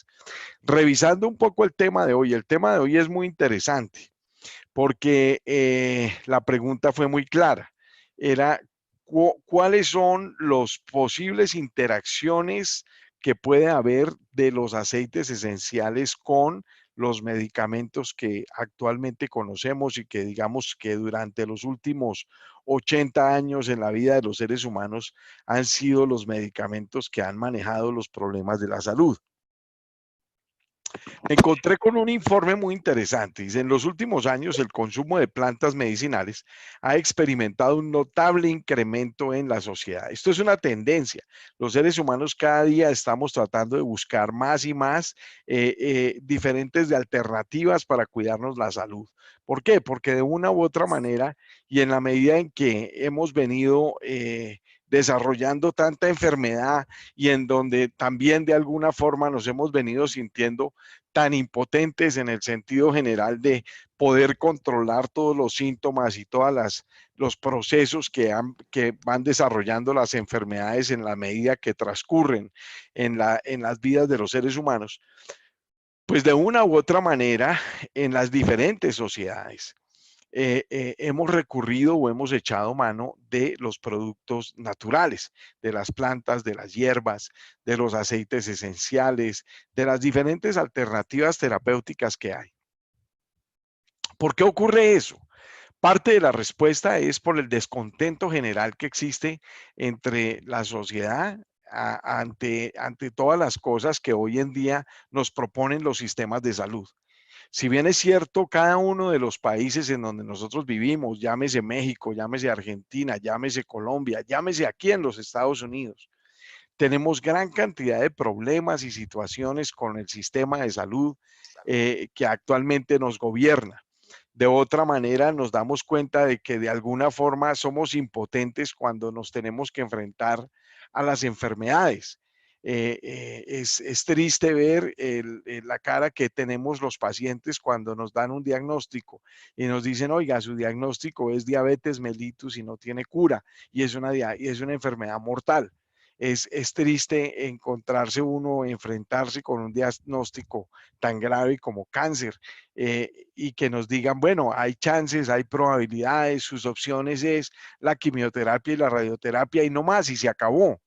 naturales. Revisando un poco el tema de hoy es muy interesante porque la pregunta fue muy clara. Era, ¿cuáles son las posibles interacciones que puede haber de los aceites esenciales con los medicamentos que actualmente conocemos y que digamos que durante los últimos 80 años en la vida de los seres humanos han sido los medicamentos que han manejado los problemas de la salud? Me encontré con un informe muy interesante. Dice, en los últimos años el consumo de plantas medicinales ha experimentado un notable incremento en la sociedad. Esto es una tendencia. Los seres humanos cada día estamos tratando de buscar más y más diferentes de alternativas para cuidarnos la salud. ¿Por qué? Porque de una u otra manera y en la medida en que hemos venido desarrollando tanta enfermedad y en donde también de alguna forma nos hemos venido sintiendo tan impotentes en el sentido general de poder controlar todos los síntomas y todos los procesos que van desarrollando las enfermedades en la medida que transcurren en las vidas de los seres humanos, pues de una u otra manera en las diferentes sociedades hemos recurrido o hemos echado mano de los productos naturales, de las plantas, de las hierbas, de los aceites esenciales, de las diferentes alternativas terapéuticas que hay. ¿Por qué ocurre eso? Parte de la respuesta es por el descontento general que existe entre la sociedad ante todas las cosas que hoy en día nos proponen los sistemas de salud. Si bien es cierto, cada uno de los países en donde nosotros vivimos, llámese México, llámese Argentina, llámese Colombia, llámese aquí en los Estados Unidos, tenemos gran cantidad de problemas y situaciones con el sistema de salud que actualmente nos gobierna. De otra manera, nos damos cuenta de que de alguna forma somos impotentes cuando nos tenemos que enfrentar a las enfermedades. Es triste ver la cara que tenemos los pacientes cuando nos dan un diagnóstico y nos dicen, oiga, su diagnóstico es diabetes mellitus y no tiene cura y es una enfermedad mortal. Es triste encontrarse uno, enfrentarse con un diagnóstico tan grave como cáncer y que nos digan, bueno, hay chances, hay probabilidades, sus opciones es la quimioterapia y la radioterapia y no más, y se acabó.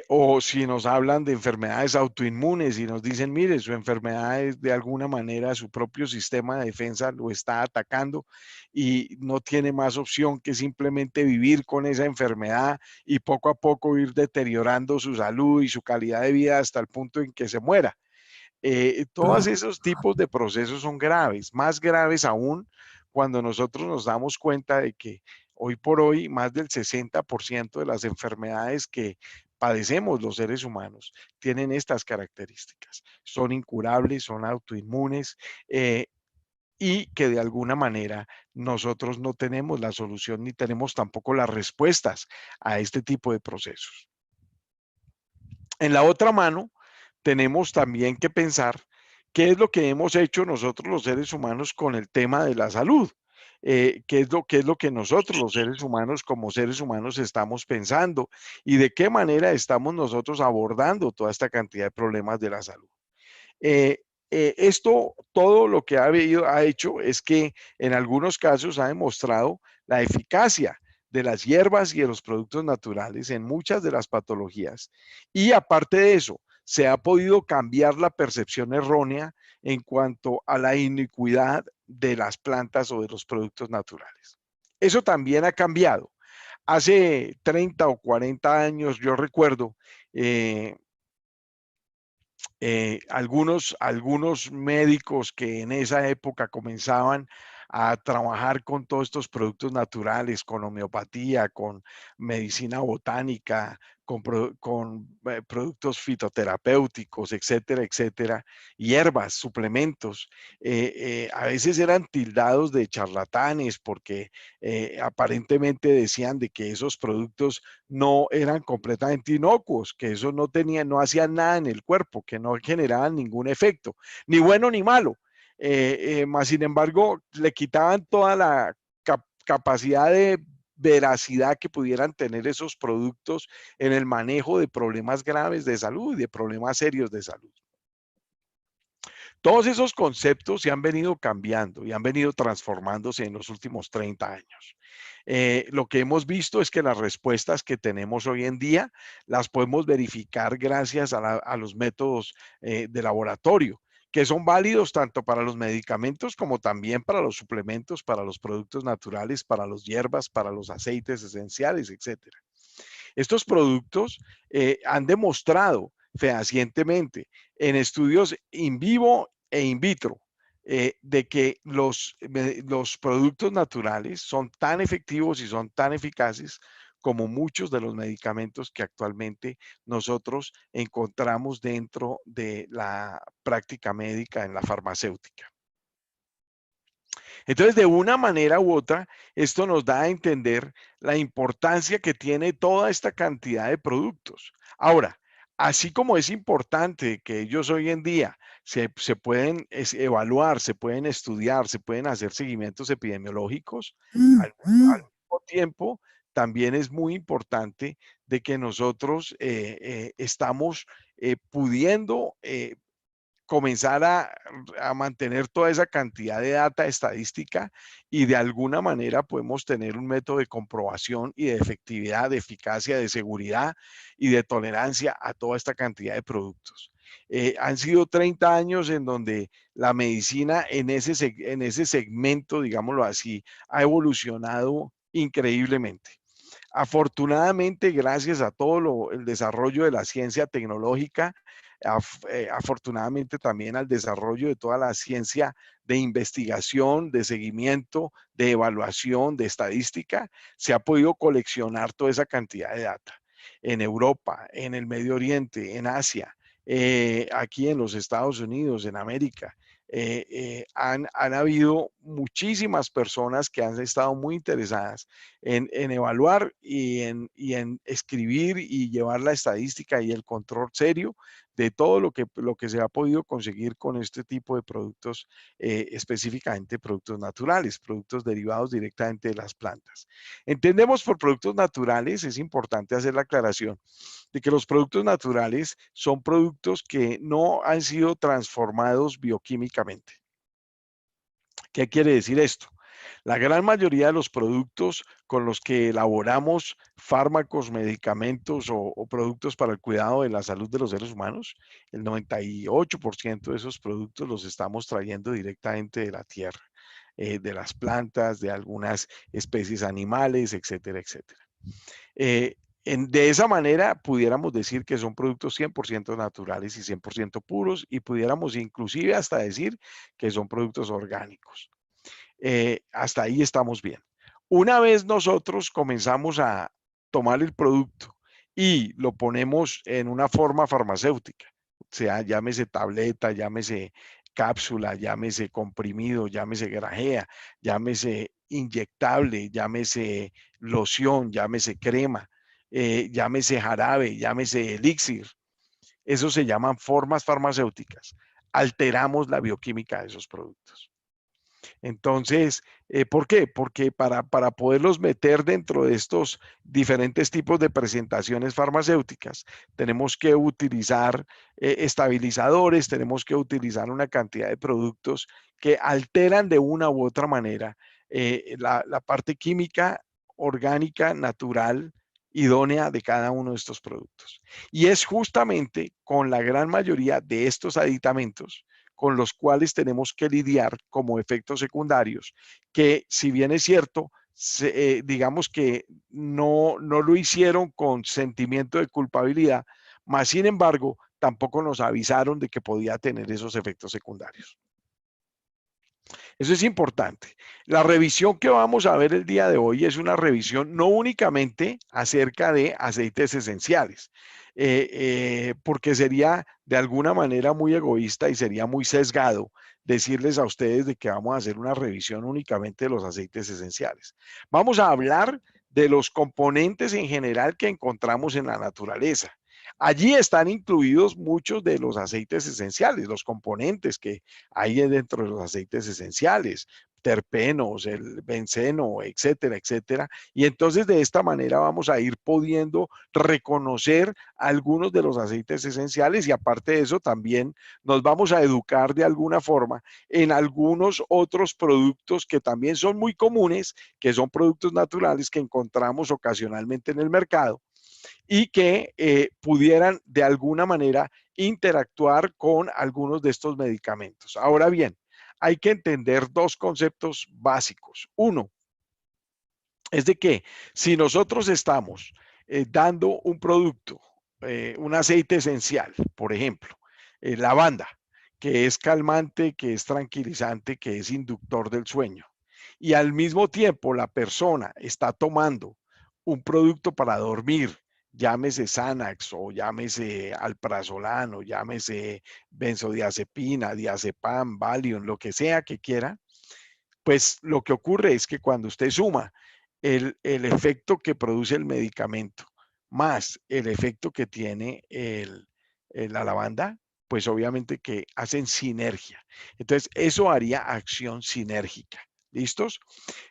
O si nos hablan de enfermedades autoinmunes y nos dicen, mire, su enfermedad es de alguna manera, su propio sistema de defensa lo está atacando y no tiene más opción que simplemente vivir con esa enfermedad y poco a poco ir deteriorando su salud y su calidad de vida hasta el punto en que se muera. Todos Claro. esos tipos de procesos son graves, más graves aún cuando nosotros nos damos cuenta de que hoy por hoy más del 60% de las enfermedades que padecemos los seres humanos tienen estas características. Son incurables, son autoinmunes y que de alguna manera nosotros no tenemos la solución ni tenemos tampoco las respuestas a este tipo de procesos. En la otra mano, tenemos también que pensar qué es lo que hemos hecho nosotros los seres humanos con el tema de la salud. Qué es lo que nosotros los seres humanos como seres humanos estamos pensando y de qué manera estamos nosotros abordando toda esta cantidad de problemas de la salud. Eh, Esto, todo lo que ha hecho es que en algunos casos ha demostrado la eficacia de las hierbas y de los productos naturales en muchas de las patologías. Y aparte de eso, se ha podido cambiar la percepción errónea en cuanto a la iniquidad de las plantas o de los productos naturales. Eso también ha cambiado. Hace 30 o 40 años, yo recuerdo, algunos médicos que en esa época comenzaban a trabajar con todos estos productos naturales, con homeopatía, con medicina botánica, con productos fitoterapéuticos, etcétera, etcétera, hierbas, suplementos. A veces eran tildados de charlatanes porque aparentemente decían de que esos productos no eran completamente inocuos, que eso no tenía, no hacían nada en el cuerpo, que no generaban ningún efecto, ni bueno ni malo. Más sin embargo, le quitaban toda la capacidad veracidad que pudieran tener esos productos en el manejo de problemas graves de salud y de problemas serios de salud. Todos esos conceptos se han venido cambiando y han venido transformándose en los últimos 30 años. Lo que hemos visto es que las respuestas que tenemos hoy en día las podemos verificar gracias a los métodos de laboratorio, que son válidos tanto para los medicamentos como también para los suplementos, para los productos naturales, para las hierbas, para los aceites esenciales, etcétera. Estos productos han demostrado fehacientemente en estudios in vivo e in vitro de que los productos naturales son tan efectivos y son tan eficaces como muchos de los medicamentos que actualmente nosotros encontramos dentro de la práctica médica en la farmacéutica. Entonces, de una manera u otra, esto nos da a entender la importancia que tiene toda esta cantidad de productos. Ahora, así como es importante que ellos hoy en día se pueden evaluar, se pueden estudiar, se pueden hacer seguimientos epidemiológicos, al mismo tiempo, también es muy importante de que nosotros estamos pudiendo comenzar a mantener toda esa cantidad de data estadística y de alguna manera podemos tener un método de comprobación y de efectividad, de eficacia, de seguridad y de tolerancia a toda esta cantidad de productos. Han sido 30 años en donde la medicina en ese segmento, digámoslo así, ha evolucionado increíblemente. Afortunadamente, gracias a todo el desarrollo de la ciencia tecnológica, afortunadamente también al desarrollo de toda la ciencia de investigación, de seguimiento, de evaluación, de estadística, se ha podido coleccionar toda esa cantidad de data en Europa, en el Medio Oriente, en Asia, aquí en los Estados Unidos, en América. Han habido muchísimas personas que han estado muy interesadas en evaluar y en escribir y llevar la estadística y el control serio de todo lo que se ha podido conseguir con este tipo de productos, específicamente productos naturales, productos derivados directamente de las plantas. Entendemos por productos naturales, es importante hacer la aclaración de que los productos naturales son productos que no han sido transformados bioquímicamente. ¿Qué quiere decir esto? La gran mayoría de los productos con los que elaboramos fármacos, medicamentos o productos para el cuidado de la salud de los seres humanos, el 98% de esos productos los estamos trayendo directamente de la tierra, de las plantas, de algunas especies animales, etcétera, etcétera. De esa manera pudiéramos decir que son productos 100% naturales y 100% puros y pudiéramos inclusive hasta decir que son productos orgánicos. Hasta ahí estamos bien. Una vez nosotros comenzamos a tomar el producto y lo ponemos en una forma farmacéutica, o sea, llámese tableta, llámese cápsula, llámese comprimido, llámese grajea, llámese inyectable, llámese loción, llámese crema, llámese jarabe, llámese elixir. Eso se llaman formas farmacéuticas. Alteramos la bioquímica de esos productos. Entonces, ¿por qué? Porque para poderlos meter dentro de estos diferentes tipos de presentaciones farmacéuticas, tenemos que utilizar estabilizadores, tenemos que utilizar una cantidad de productos que alteran de una u otra manera la parte química, orgánica, natural, idónea de cada uno de estos productos. Y es justamente con la gran mayoría de estos aditamentos con los cuales tenemos que lidiar como efectos secundarios, que si bien es cierto, digamos que no lo hicieron con sentimiento de culpabilidad, más sin embargo, tampoco nos avisaron de que podía tener esos efectos secundarios. Eso es importante. La revisión que vamos a ver el día de hoy es una revisión no únicamente acerca de aceites esenciales, porque sería de alguna manera muy egoísta y sería muy sesgado decirles a ustedes de que vamos a hacer una revisión únicamente de los aceites esenciales. Vamos a hablar de los componentes en general que encontramos en la naturaleza. Allí están incluidos muchos de los aceites esenciales, los componentes que hay dentro de los aceites esenciales. terpenos, el benceno, etcétera, etcétera. Y entonces de esta manera vamos a ir pudiendo reconocer algunos de los aceites esenciales y aparte de eso también nos vamos a educar de alguna forma en algunos otros productos que también son muy comunes, que son productos naturales que encontramos ocasionalmente en el mercado y que pudieran de alguna manera interactuar con algunos de estos medicamentos. Ahora bien, hay que entender dos conceptos básicos. Uno, es de que si nosotros estamos dando un producto, un aceite esencial, por ejemplo, lavanda, que es calmante, que es tranquilizante, que es inductor del sueño, y al mismo tiempo la persona está tomando un producto para dormir, llámese Xanax o llámese alprazolam o llámese benzodiazepina, diazepam, Valium, lo que sea que quiera, pues lo que ocurre es que cuando usted suma el efecto que produce el medicamento más el efecto que tiene la lavanda, pues obviamente que hacen sinergia. Entonces, eso haría acción sinérgica. ¿Listos?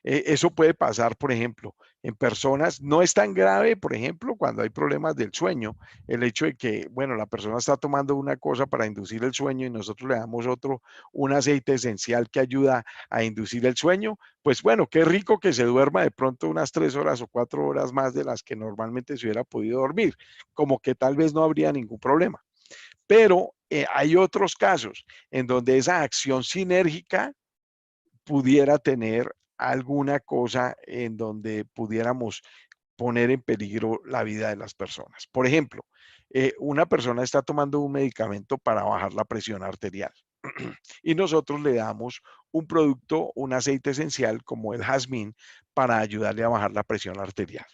Eso puede pasar, por ejemplo, en personas, no es tan grave, por ejemplo, cuando hay problemas del sueño, el hecho de que, bueno, la persona está tomando una cosa para inducir el sueño y nosotros le damos otro, un aceite esencial que ayuda a inducir el sueño, pues bueno, qué rico que se duerma de pronto unas 3 horas o 4 horas más de las que normalmente se hubiera podido dormir, como que tal vez no habría ningún problema. Pero hay otros casos en donde esa acción sinérgica pudiera tener alguna cosa en donde pudiéramos poner en peligro la vida de las personas. Por ejemplo, una persona está tomando un medicamento para bajar la presión arterial y nosotros le damos un producto, un aceite esencial como el jazmín para ayudarle a bajar la presión arterial.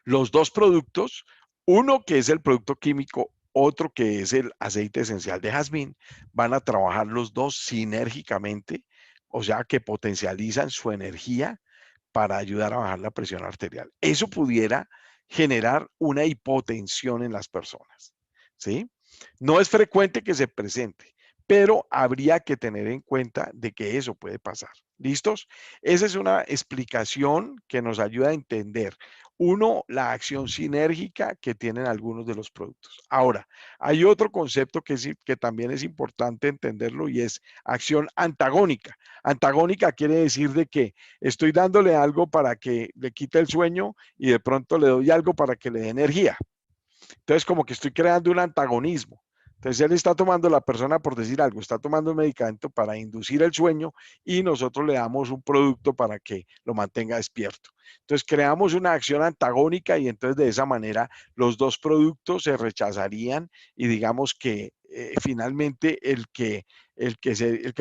Los dos productos, uno que es el producto químico, otro que es el aceite esencial de jazmín, van a trabajar los dos sinérgicamente, o sea que potencializan su energía para ayudar a bajar la presión arterial. Eso pudiera generar una hipotensión en las personas, ¿sí? No es frecuente que se presente, pero habría que tener en cuenta de que eso puede pasar. ¿Listos? Esa es una explicación que nos ayuda a entender, uno, la acción sinérgica que tienen algunos de los productos. Ahora, hay otro concepto que también es importante entenderlo y es acción antagónica. Antagónica quiere decir de que estoy dándole algo para que le quite el sueño y de pronto le doy algo para que le dé energía. Entonces, como que estoy creando un antagonismo. Entonces, él está tomando, la persona, por decir algo, está tomando un medicamento para inducir el sueño y nosotros le damos un producto para que lo mantenga despierto. Entonces, creamos una acción antagónica y entonces de esa manera los dos productos se rechazarían y digamos que finalmente el que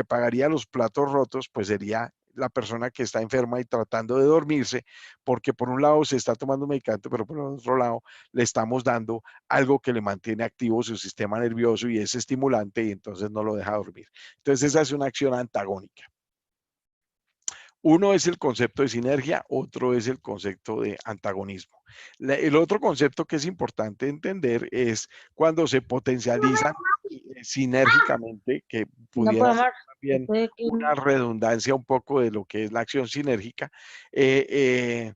pagaría los platos rotos, pues sería la persona que está enferma y tratando de dormirse, porque por un lado se está tomando un medicamento, pero por otro lado le estamos dando algo que le mantiene activo su sistema nervioso y es estimulante y entonces no lo deja dormir. Entonces esa es una acción antagónica. Uno es el concepto de sinergia, otro es el concepto de antagonismo. El otro concepto que es importante entender es cuando se potencializan sinérgicamente, que No pudiera puedo, ser amor. también una redundancia un poco de lo que es la acción sinérgica. Eh, eh,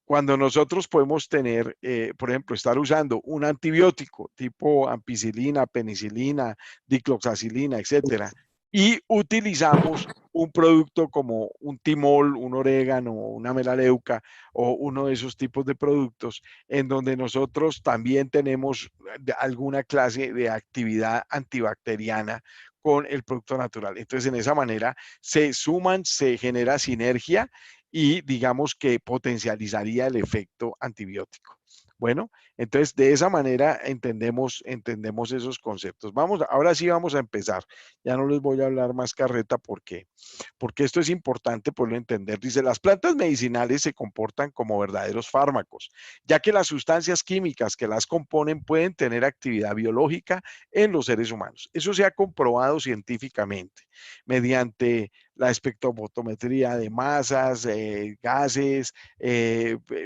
Cuando nosotros podemos tener, por ejemplo, estar usando un antibiótico tipo ampicilina, penicilina, dicloxacilina, etcétera, y utilizamos un producto como un timol, un orégano, una melaleuca o uno de esos tipos de productos en donde nosotros también tenemos alguna clase de actividad antibacteriana con el producto natural. Entonces, en esa manera se suman, se genera sinergia y digamos que potencializaría el efecto antibiótico. Bueno, entonces de esa manera entendemos esos conceptos. Vamos, ahora sí vamos a empezar. Ya no les voy a hablar más carreta porque esto es importante poderlo entender. Dice, las plantas medicinales se comportan como verdaderos fármacos, ya que las sustancias químicas que las componen pueden tener actividad biológica en los seres humanos. Eso se ha comprobado científicamente mediante la espectrofotometría de masas, gases,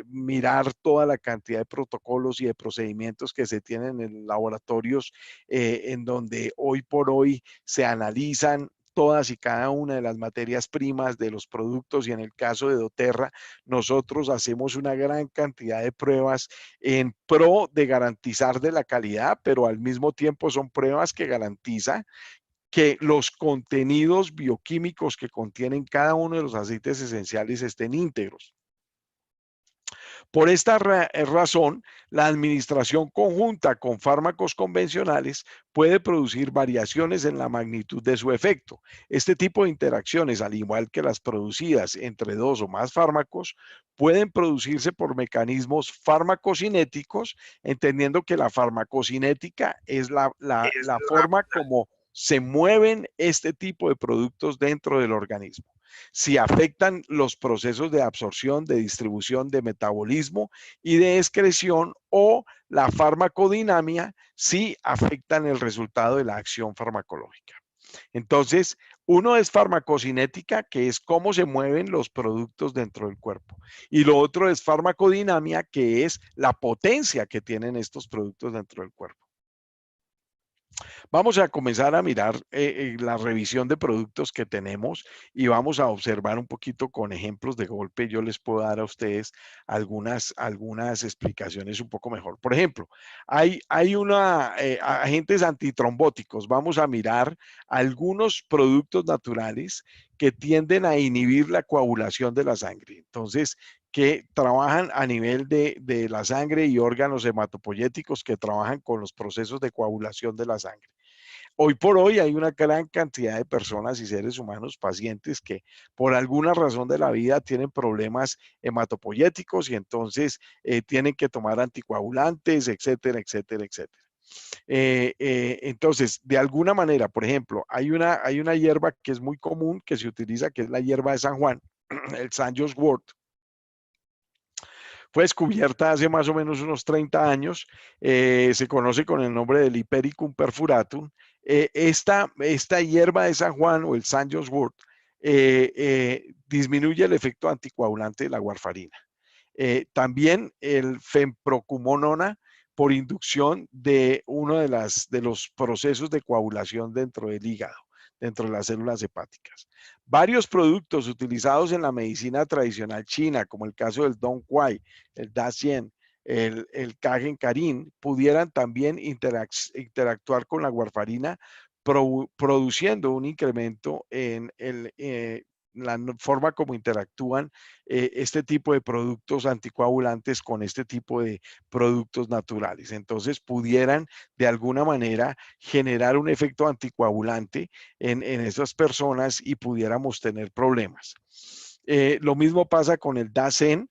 mirar toda la cantidad de protocolos y de procedimientos que se tienen en laboratorios en donde hoy por hoy se analizan todas y cada una de las materias primas de los productos, y en el caso de doTERRA, nosotros hacemos una gran cantidad de pruebas en pro de garantizar de la calidad, pero al mismo tiempo son pruebas que garantizan que los contenidos bioquímicos que contienen cada uno de los aceites esenciales estén íntegros. Por esta razón, la administración conjunta con fármacos convencionales puede producir variaciones en la magnitud de su efecto. Este tipo de interacciones, al igual que las producidas entre dos o más fármacos, pueden producirse por mecanismos farmacocinéticos, entendiendo que la farmacocinética es la forma como se mueven este tipo de productos dentro del organismo. Si afectan los procesos de absorción, de distribución, de metabolismo y de excreción, o la farmacodinámica si afectan el resultado de la acción farmacológica. Entonces, uno es farmacocinética, que es cómo se mueven los productos dentro del cuerpo. Y lo otro es farmacodinámica, que es la potencia que tienen estos productos dentro del cuerpo. Vamos a comenzar a mirar la revisión de productos que tenemos y vamos a observar un poquito con ejemplos de golpe. Yo les puedo dar a ustedes algunas explicaciones un poco mejor. Por ejemplo, hay agentes antitrombóticos. Vamos a mirar algunos productos naturales que tienden a inhibir la coagulación de la sangre. Entonces, que trabajan a nivel de la sangre, y órganos hematopoyéticos que trabajan con los procesos de coagulación de la sangre. Hoy por hoy hay una gran cantidad de personas y seres humanos, pacientes, que por alguna razón de la vida tienen problemas hematopoyéticos, y entonces tienen que tomar anticoagulantes, etcétera, etcétera, etcétera. Entonces, de alguna manera, por ejemplo, hay una hierba que es muy común, que se utiliza, que es la hierba de San Juan, el San John's wort. Fue descubierta hace más o menos unos 30 años, se conoce con el nombre del Hipericum perfuratum. Esta hierba de San Juan, o el San John's wort, disminuye el efecto anticoagulante de la warfarina. También el fenprocumonona, por inducción de uno de los procesos de coagulación dentro del hígado, dentro de las células hepáticas. Varios productos utilizados en la medicina tradicional china, como el caso del Dong Quai, el Da Xian, el Kagen Karin, pudieran también interactuar con la warfarina, produciendo un incremento en la forma como interactúan este tipo de productos anticoagulantes con este tipo de productos naturales. Entonces, pudieran de alguna manera generar un efecto anticoagulante en esas personas y pudiéramos tener problemas. Lo mismo pasa con el Dasen,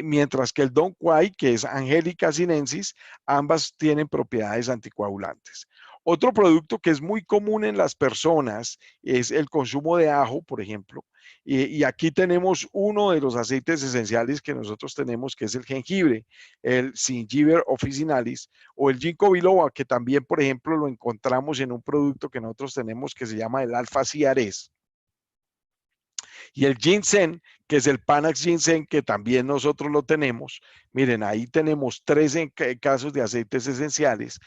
mientras que el Dong Quai, que es Angelica sinensis, ambas tienen propiedades anticoagulantes. Otro producto que es muy común en las personas es el consumo de ajo, por ejemplo. Y aquí tenemos uno de los aceites esenciales que nosotros tenemos, que es el jengibre, el Gingiber officinalis, o el ginkgo biloba, que también, por ejemplo, lo encontramos en un producto que nosotros tenemos que se llama el alfa ciares. Y el ginseng, que es el Panax ginseng, que también nosotros lo tenemos. Miren, ahí tenemos 13 casos de aceites esenciales.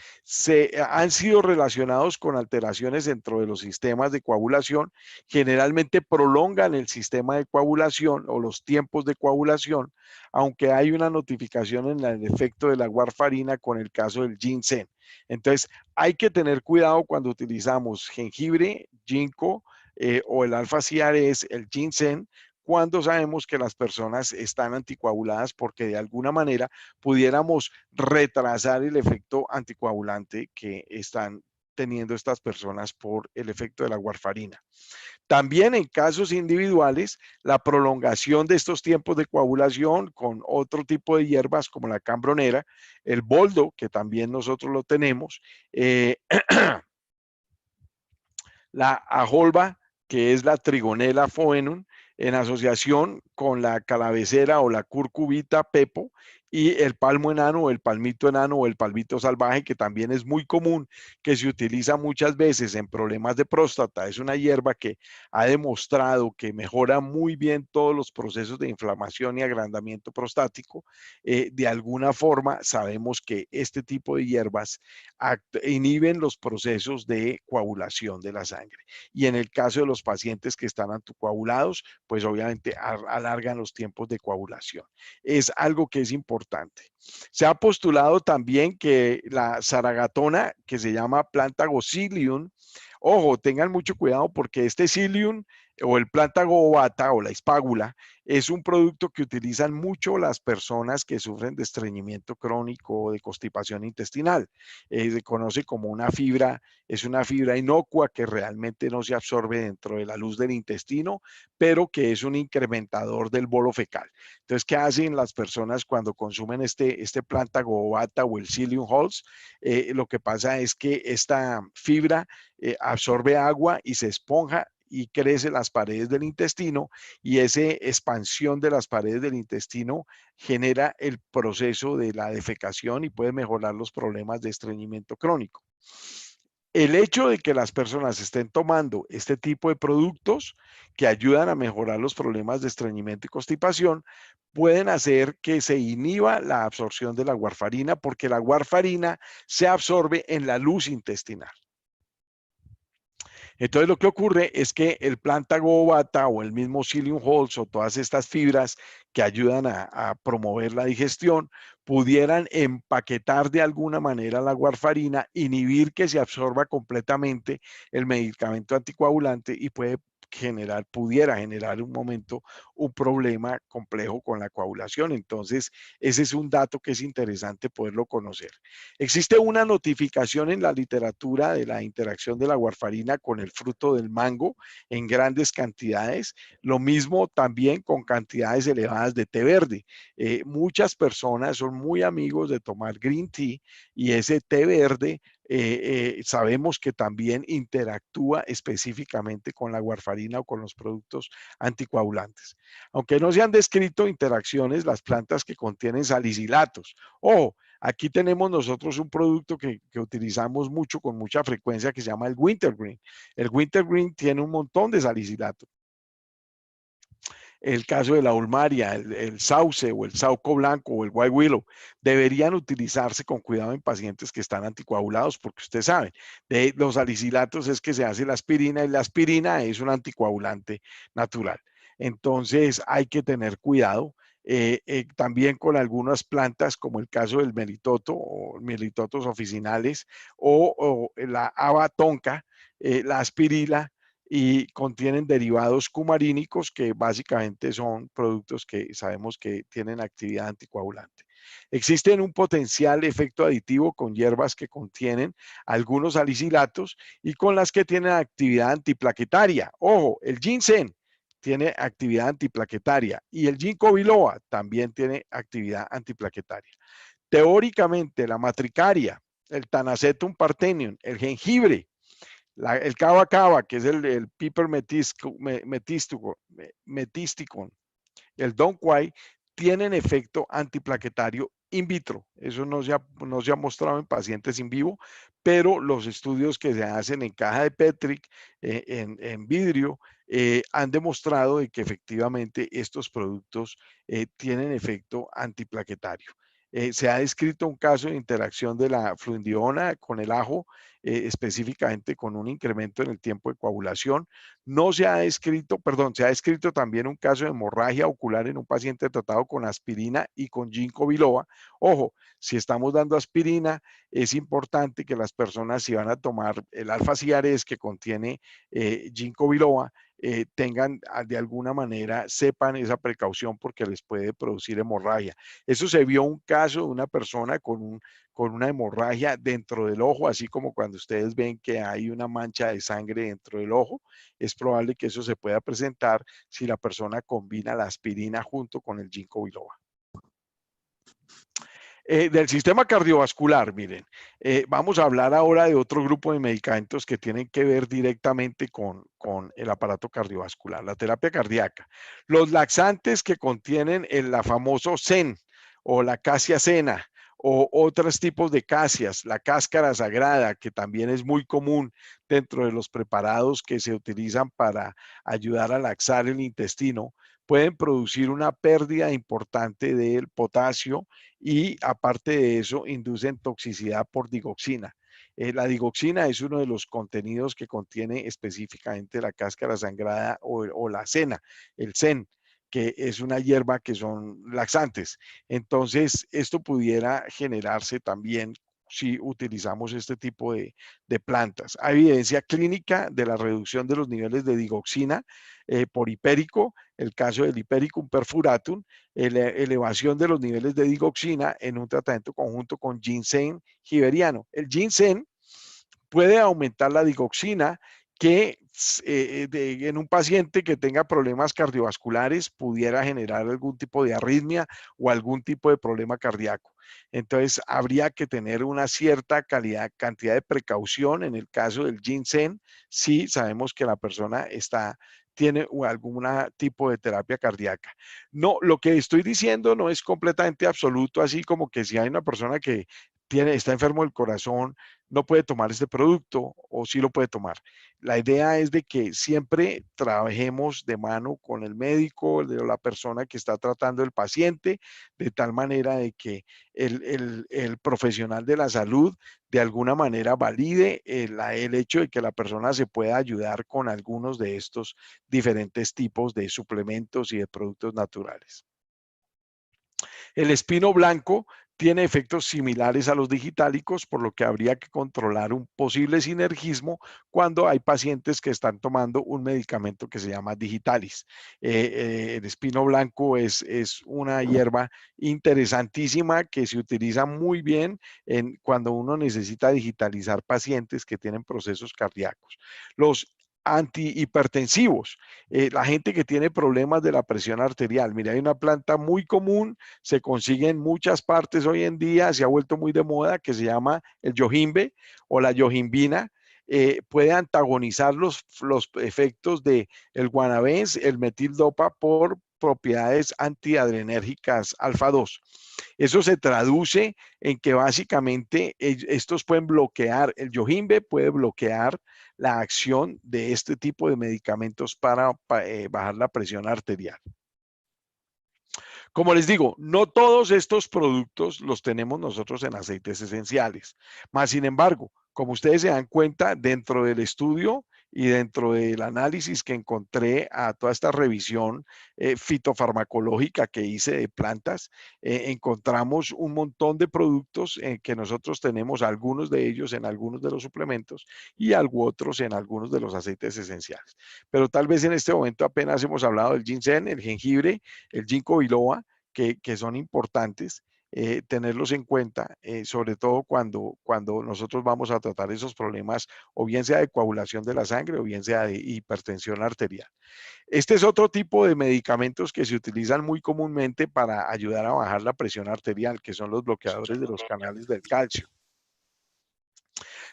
Han sido relacionados con alteraciones dentro de los sistemas de coagulación. Generalmente prolongan el sistema de coagulación o los tiempos de coagulación, aunque hay una notificación en el efecto de la warfarina con el caso del ginseng. Entonces, hay que tener cuidado cuando utilizamos jengibre, ginkgo, o el alfa ciares, el ginseng, cuando sabemos que las personas están anticoaguladas, porque de alguna manera pudiéramos retrasar el efecto anticoagulante que están teniendo estas personas por el efecto de la warfarina. También en casos individuales, la prolongación de estos tiempos de coagulación con otro tipo de hierbas como la cambronera, el boldo, que también nosotros lo tenemos, la ajolba, que es la Trigonella foenum, en asociación con la calavecera o la curcubita pepo, y el palmo enano o el palmito enano o el palmito salvaje, que también es muy común, que se utiliza muchas veces en problemas de próstata. Es una hierba que ha demostrado que mejora muy bien todos los procesos de inflamación y agrandamiento prostático. De alguna forma sabemos que este tipo de hierbas inhiben los procesos de coagulación de la sangre. Y en el caso de los pacientes que están anticoagulados, pues obviamente alargan los tiempos de coagulación. Es algo que es importante. Se ha postulado también que la zaragatona, que se llama Plantago psyllium, ojo, tengan mucho cuidado porque este psyllium o el Plantago ovata o la espágula es un producto que utilizan mucho las personas que sufren de estreñimiento crónico o de constipación intestinal. Se conoce como una fibra, es una fibra inocua que realmente no se absorbe dentro de la luz del intestino, pero que es un incrementador del bolo fecal. Entonces, ¿qué hacen las personas cuando consumen este Plantago ovata o el Psyllium hulls? Lo que pasa es que esta fibra absorbe agua y se esponja y crece las paredes del intestino, y esa expansión de las paredes del intestino genera el proceso de la defecación y puede mejorar los problemas de estreñimiento crónico. El hecho de que las personas estén tomando este tipo de productos que ayudan a mejorar los problemas de estreñimiento y constipación pueden hacer que se inhiba la absorción de la warfarina, porque la warfarina se absorbe en la luz intestinal. Entonces lo que ocurre es que el Plantago ovata o el mismo Psyllium hulls o todas estas fibras que ayudan a promover la digestión pudieran empaquetar de alguna manera la warfarina, inhibir que se absorba completamente el medicamento anticoagulante y pudiera generar un momento un problema complejo con la coagulación. Entonces, ese es un dato que es interesante poderlo conocer. Existe una notificación en la literatura de la interacción de la warfarina con el fruto del mango en grandes cantidades. Lo mismo también con cantidades elevadas de té verde. Muchas personas son muy amigos de tomar green tea, y ese té verde sabemos que también interactúa específicamente con la warfarina o con los productos anticoagulantes. Aunque no se han descrito interacciones, las plantas que contienen salicilatos. Ojo, aquí tenemos nosotros un producto que utilizamos mucho, con mucha frecuencia, que se llama el wintergreen. El wintergreen tiene un montón de salicilato. El caso de la ulmaria, el sauce o el sauco blanco o el white willow deberían utilizarse con cuidado en pacientes que están anticoagulados, porque usted sabe, de los salicilatos es que se hace la aspirina, y la aspirina es un anticoagulante natural. Entonces hay que tener cuidado. También con algunas plantas, como el caso del melitoto o melitotos oficinales o la haba tonka, la aspirila, y contienen derivados cumarínicos que básicamente son productos que sabemos que tienen actividad anticoagulante. Existen un potencial efecto aditivo con hierbas que contienen algunos salicilatos y con las que tienen actividad antiplaquetaria. Ojo, el ginseng tiene actividad antiplaquetaria y el ginkgo biloba también tiene actividad antiplaquetaria. Teóricamente, la matricaria, el Tanacetum parthenium, el jengibre, el cava cava, que es el piper metisticum, el Don Quai, tienen efecto antiplaquetario in vitro. Eso no se ha mostrado en pacientes in vivo, pero los estudios que se hacen en caja de Petri, en vidrio, han demostrado de que efectivamente estos productos tienen efecto antiplaquetario. Se ha descrito un caso de interacción de la fluindiona con el ajo, específicamente con un incremento en el tiempo de coagulación. No se ha descrito, perdón, se ha descrito también un caso de hemorragia ocular en un paciente tratado con aspirina y con ginkgo biloba. Ojo, si estamos dando aspirina, es importante que las personas, si van a tomar el alfa-ciares que contiene ginkgo biloba, tengan de alguna manera, sepan esa precaución, porque les puede producir hemorragia. Eso se vio un caso de una persona con una hemorragia dentro del ojo, así como cuando ustedes ven que hay una mancha de sangre dentro del ojo. Es probable que eso se pueda presentar si la persona combina la aspirina junto con el ginkgo biloba. Del sistema cardiovascular, miren, vamos a hablar ahora de otro grupo de medicamentos que tienen que ver directamente con el aparato cardiovascular, la terapia cardíaca. Los laxantes que contienen la famoso ZEN o la casia cena, o otros tipos de casias, la cáscara sagrada, que también es muy común dentro de los preparados que se utilizan para ayudar a laxar el intestino, pueden producir una pérdida importante del potasio y aparte de eso inducen toxicidad por digoxina. La digoxina es uno de los contenidos que contiene específicamente la cáscara sangrada o la cena, el sen, que es una hierba que son laxantes. Entonces, esto pudiera generarse también si utilizamos este tipo de plantas. Hay evidencia clínica de la reducción de los niveles de digoxina por hipérico, el caso del Hipericum perfuratum, elevación de los niveles de digoxina en un tratamiento conjunto con ginseng giberiano. El ginseng puede aumentar la digoxina que en un paciente que tenga problemas cardiovasculares pudiera generar algún tipo de arritmia o algún tipo de problema cardíaco. Entonces, habría que tener una cierta cantidad de precaución en el caso del ginseng si sabemos que la persona tiene algún tipo de terapia cardíaca. No, lo que estoy diciendo no es completamente absoluto, así como que si hay una persona que está enfermo del corazón, no puede tomar este producto o sí lo puede tomar. La idea es de que siempre trabajemos de mano con el médico, de la persona que está tratando el paciente, de tal manera de que el profesional de la salud de alguna manera valide el hecho de que la persona se pueda ayudar con algunos de estos diferentes tipos de suplementos y de productos naturales. El espino blanco tiene efectos similares a los digitálicos, por lo que habría que controlar un posible sinergismo cuando hay pacientes que están tomando un medicamento que se llama digitalis. El espino blanco es una hierba interesantísima que se utiliza muy bien cuando uno necesita digitalizar pacientes que tienen procesos cardíacos. Los antihipertensivos, la gente que tiene problemas de la presión arterial. Mira, hay una planta muy común, se consigue en muchas partes hoy en día, se ha vuelto muy de moda, que se llama el yojimbe o la yojimbina. Puede antagonizar los efectos del guanabens, el metildopa por propiedades antiadrenérgicas alfa 2. Eso se traduce en que básicamente estos pueden bloquear, el yojimbe puede bloquear la acción de este tipo de medicamentos para bajar la presión arterial. Como les digo, no todos estos productos los tenemos nosotros en aceites esenciales. Más sin embargo, como ustedes se dan cuenta, dentro del estudio y dentro del análisis que encontré a toda esta revisión fitofarmacológica que hice de plantas, encontramos un montón de productos que nosotros tenemos, algunos de ellos en algunos de los suplementos y algo otros en algunos de los aceites esenciales. Pero tal vez en este momento apenas hemos hablado del ginseng, el jengibre, el ginkgo biloba, que son importantes tenerlos en cuenta, sobre todo cuando nosotros vamos a tratar esos problemas, o bien sea de coagulación de la sangre o bien sea de hipertensión arterial. Este es otro tipo de medicamentos que se utilizan muy comúnmente para ayudar a bajar la presión arterial, que son los bloqueadores de los canales del calcio.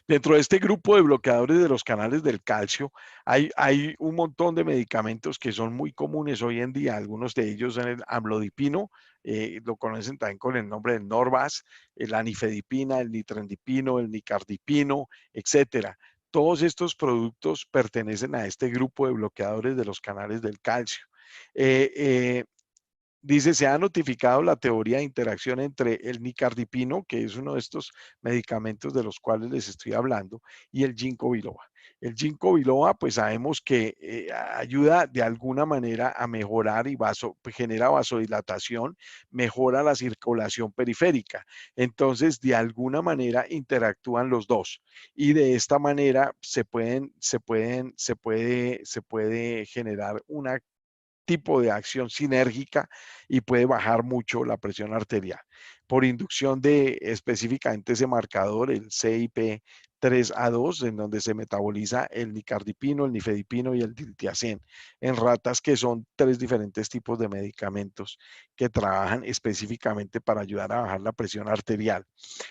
Dentro de este grupo de bloqueadores de los canales del calcio, hay un montón de medicamentos que son muy comunes hoy en día. Algunos de ellos son el amlodipino, lo conocen también con el nombre del Norvas, la nifedipina, el nitrendipino, el nicardipino, etcétera. Todos estos productos pertenecen a este grupo de bloqueadores de los canales del calcio. Eh, eh, Dice, se ha notificado la teoría de interacción entre el nicardipino, que es uno de estos medicamentos de los cuales les estoy hablando, y el ginkgo biloba. El ginkgo biloba, pues sabemos que ayuda de alguna manera a mejorar y genera vasodilatación, mejora la circulación periférica. Entonces, de alguna manera interactúan los dos y de esta manera se puede generar una tipo de acción sinérgica y puede bajar mucho la presión arterial. Por inducción de específicamente ese marcador, el CYP3A2, en donde se metaboliza el nicardipino, el nifedipino y el diltiazem, en ratas que son tres diferentes tipos de medicamentos que trabajan específicamente para ayudar a bajar la presión arterial.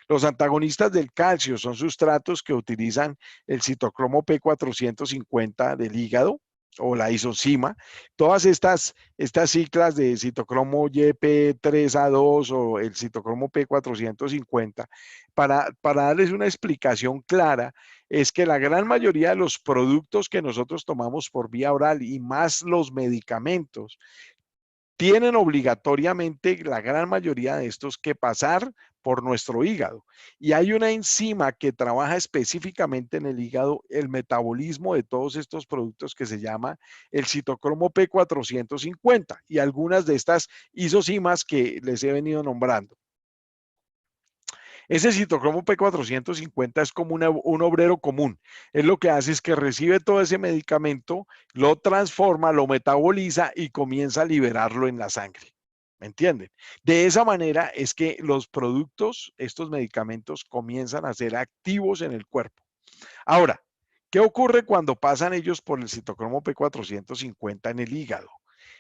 Los antagonistas del calcio son sustratos que utilizan el citocromo P450 del hígado, o la isocima, todas estas ciclas de citocromo YP3A2 o el citocromo P450, para darles una explicación clara, es que la gran mayoría de los productos que nosotros tomamos por vía oral y más los medicamentos, tienen obligatoriamente la gran mayoría de estos que pasar por nuestro hígado. Y hay una enzima que trabaja específicamente en el hígado el metabolismo de todos estos productos que se llama el citocromo P450 y algunas de estas isocimas que les he venido nombrando. Ese citocromo P450 es como un obrero común. Él lo que hace es que recibe todo ese medicamento, lo transforma, lo metaboliza y comienza a liberarlo en la sangre. ¿Me entienden? De esa manera es que los productos, estos medicamentos, comienzan a ser activos en el cuerpo. Ahora, ¿qué ocurre cuando pasan ellos por el citocromo P450 en el hígado?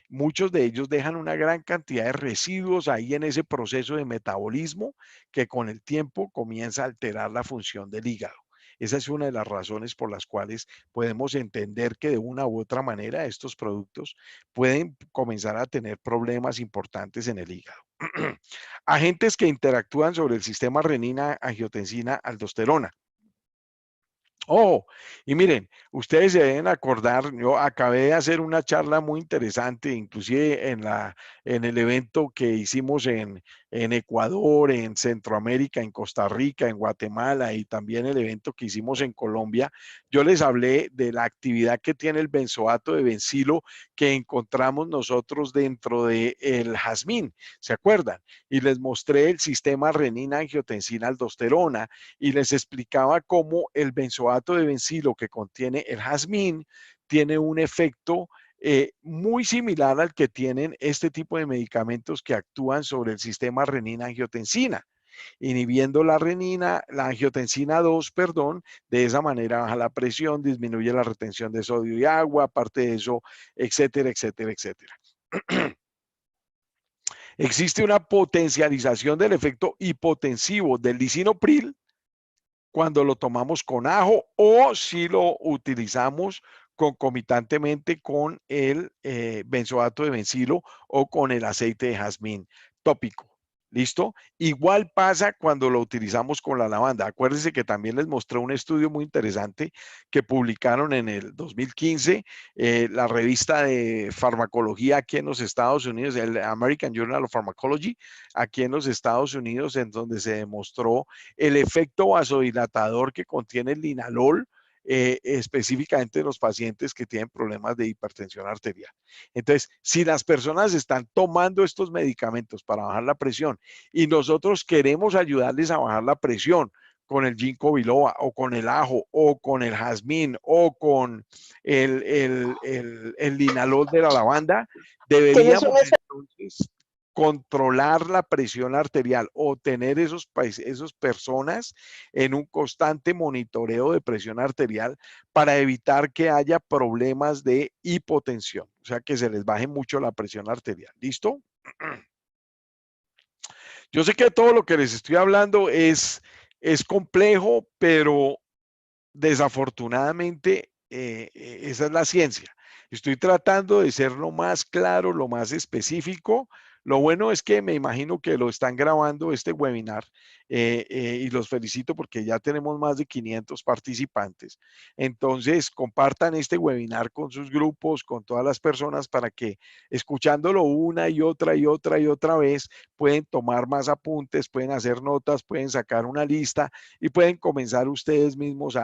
Muchos de ellos dejan una gran cantidad de residuos ahí en ese proceso de metabolismo que con el tiempo comienza a alterar la función del hígado. Esa es una de las razones por las cuales podemos entender que de una u otra manera estos productos pueden comenzar a tener problemas importantes en el hígado. Agentes que interactúan sobre el sistema renina, angiotensina, aldosterona. Oh, y miren, ustedes se deben acordar, yo acabé de hacer una charla muy interesante, inclusive en el evento que hicimos en Ecuador, en Centroamérica, en Costa Rica, en Guatemala y también el evento que hicimos en Colombia. Yo les hablé de la actividad que tiene el benzoato de bencilo que encontramos nosotros dentro del jazmín, ¿se acuerdan? Y les mostré el sistema renina-angiotensina-aldosterona y les explicaba cómo el benzoato de bencilo que contiene el jazmín tiene un efecto muy similar al que tienen este tipo de medicamentos que actúan sobre el sistema renina-angiotensina, inhibiendo la renina, la angiotensina 2, perdón, de esa manera baja la presión, disminuye la retención de sodio y agua, aparte de eso, etcétera, etcétera, etcétera. Existe una potencialización del efecto hipotensivo del lisinopril cuando lo tomamos con ajo o si lo utilizamos concomitantemente con el benzoato de bencilo o con el aceite de jazmín tópico. ¿Listo? Igual pasa cuando lo utilizamos con la lavanda. Acuérdense que también les mostré un estudio muy interesante que publicaron en el 2015, la revista de farmacología aquí en los Estados Unidos, el American Journal of Pharmacology, aquí en los Estados Unidos, en donde se demostró el efecto vasodilatador que contiene el linalol, específicamente en los pacientes que tienen problemas de hipertensión arterial. Entonces, si las personas están tomando estos medicamentos para bajar la presión y nosotros queremos ayudarles a bajar la presión con el ginkgo biloba o con el ajo o con el jazmín o con el linalol de la lavanda, deberíamos entonces controlar la presión arterial o tener esos personas en un constante monitoreo de presión arterial para evitar que haya problemas de hipotensión, o sea, que se les baje mucho la presión arterial. ¿Listo? Yo sé que todo lo que les estoy hablando es complejo, pero desafortunadamente esa es la ciencia. Estoy tratando de ser lo más claro, lo más específico. Lo bueno es que me imagino que lo están grabando este webinar y los felicito porque ya tenemos más de 500 participantes. Entonces, compartan este webinar con sus grupos, con todas las personas para que escuchándolo una y otra y otra y otra vez pueden tomar más apuntes, pueden hacer notas, pueden sacar una lista y pueden comenzar ustedes mismos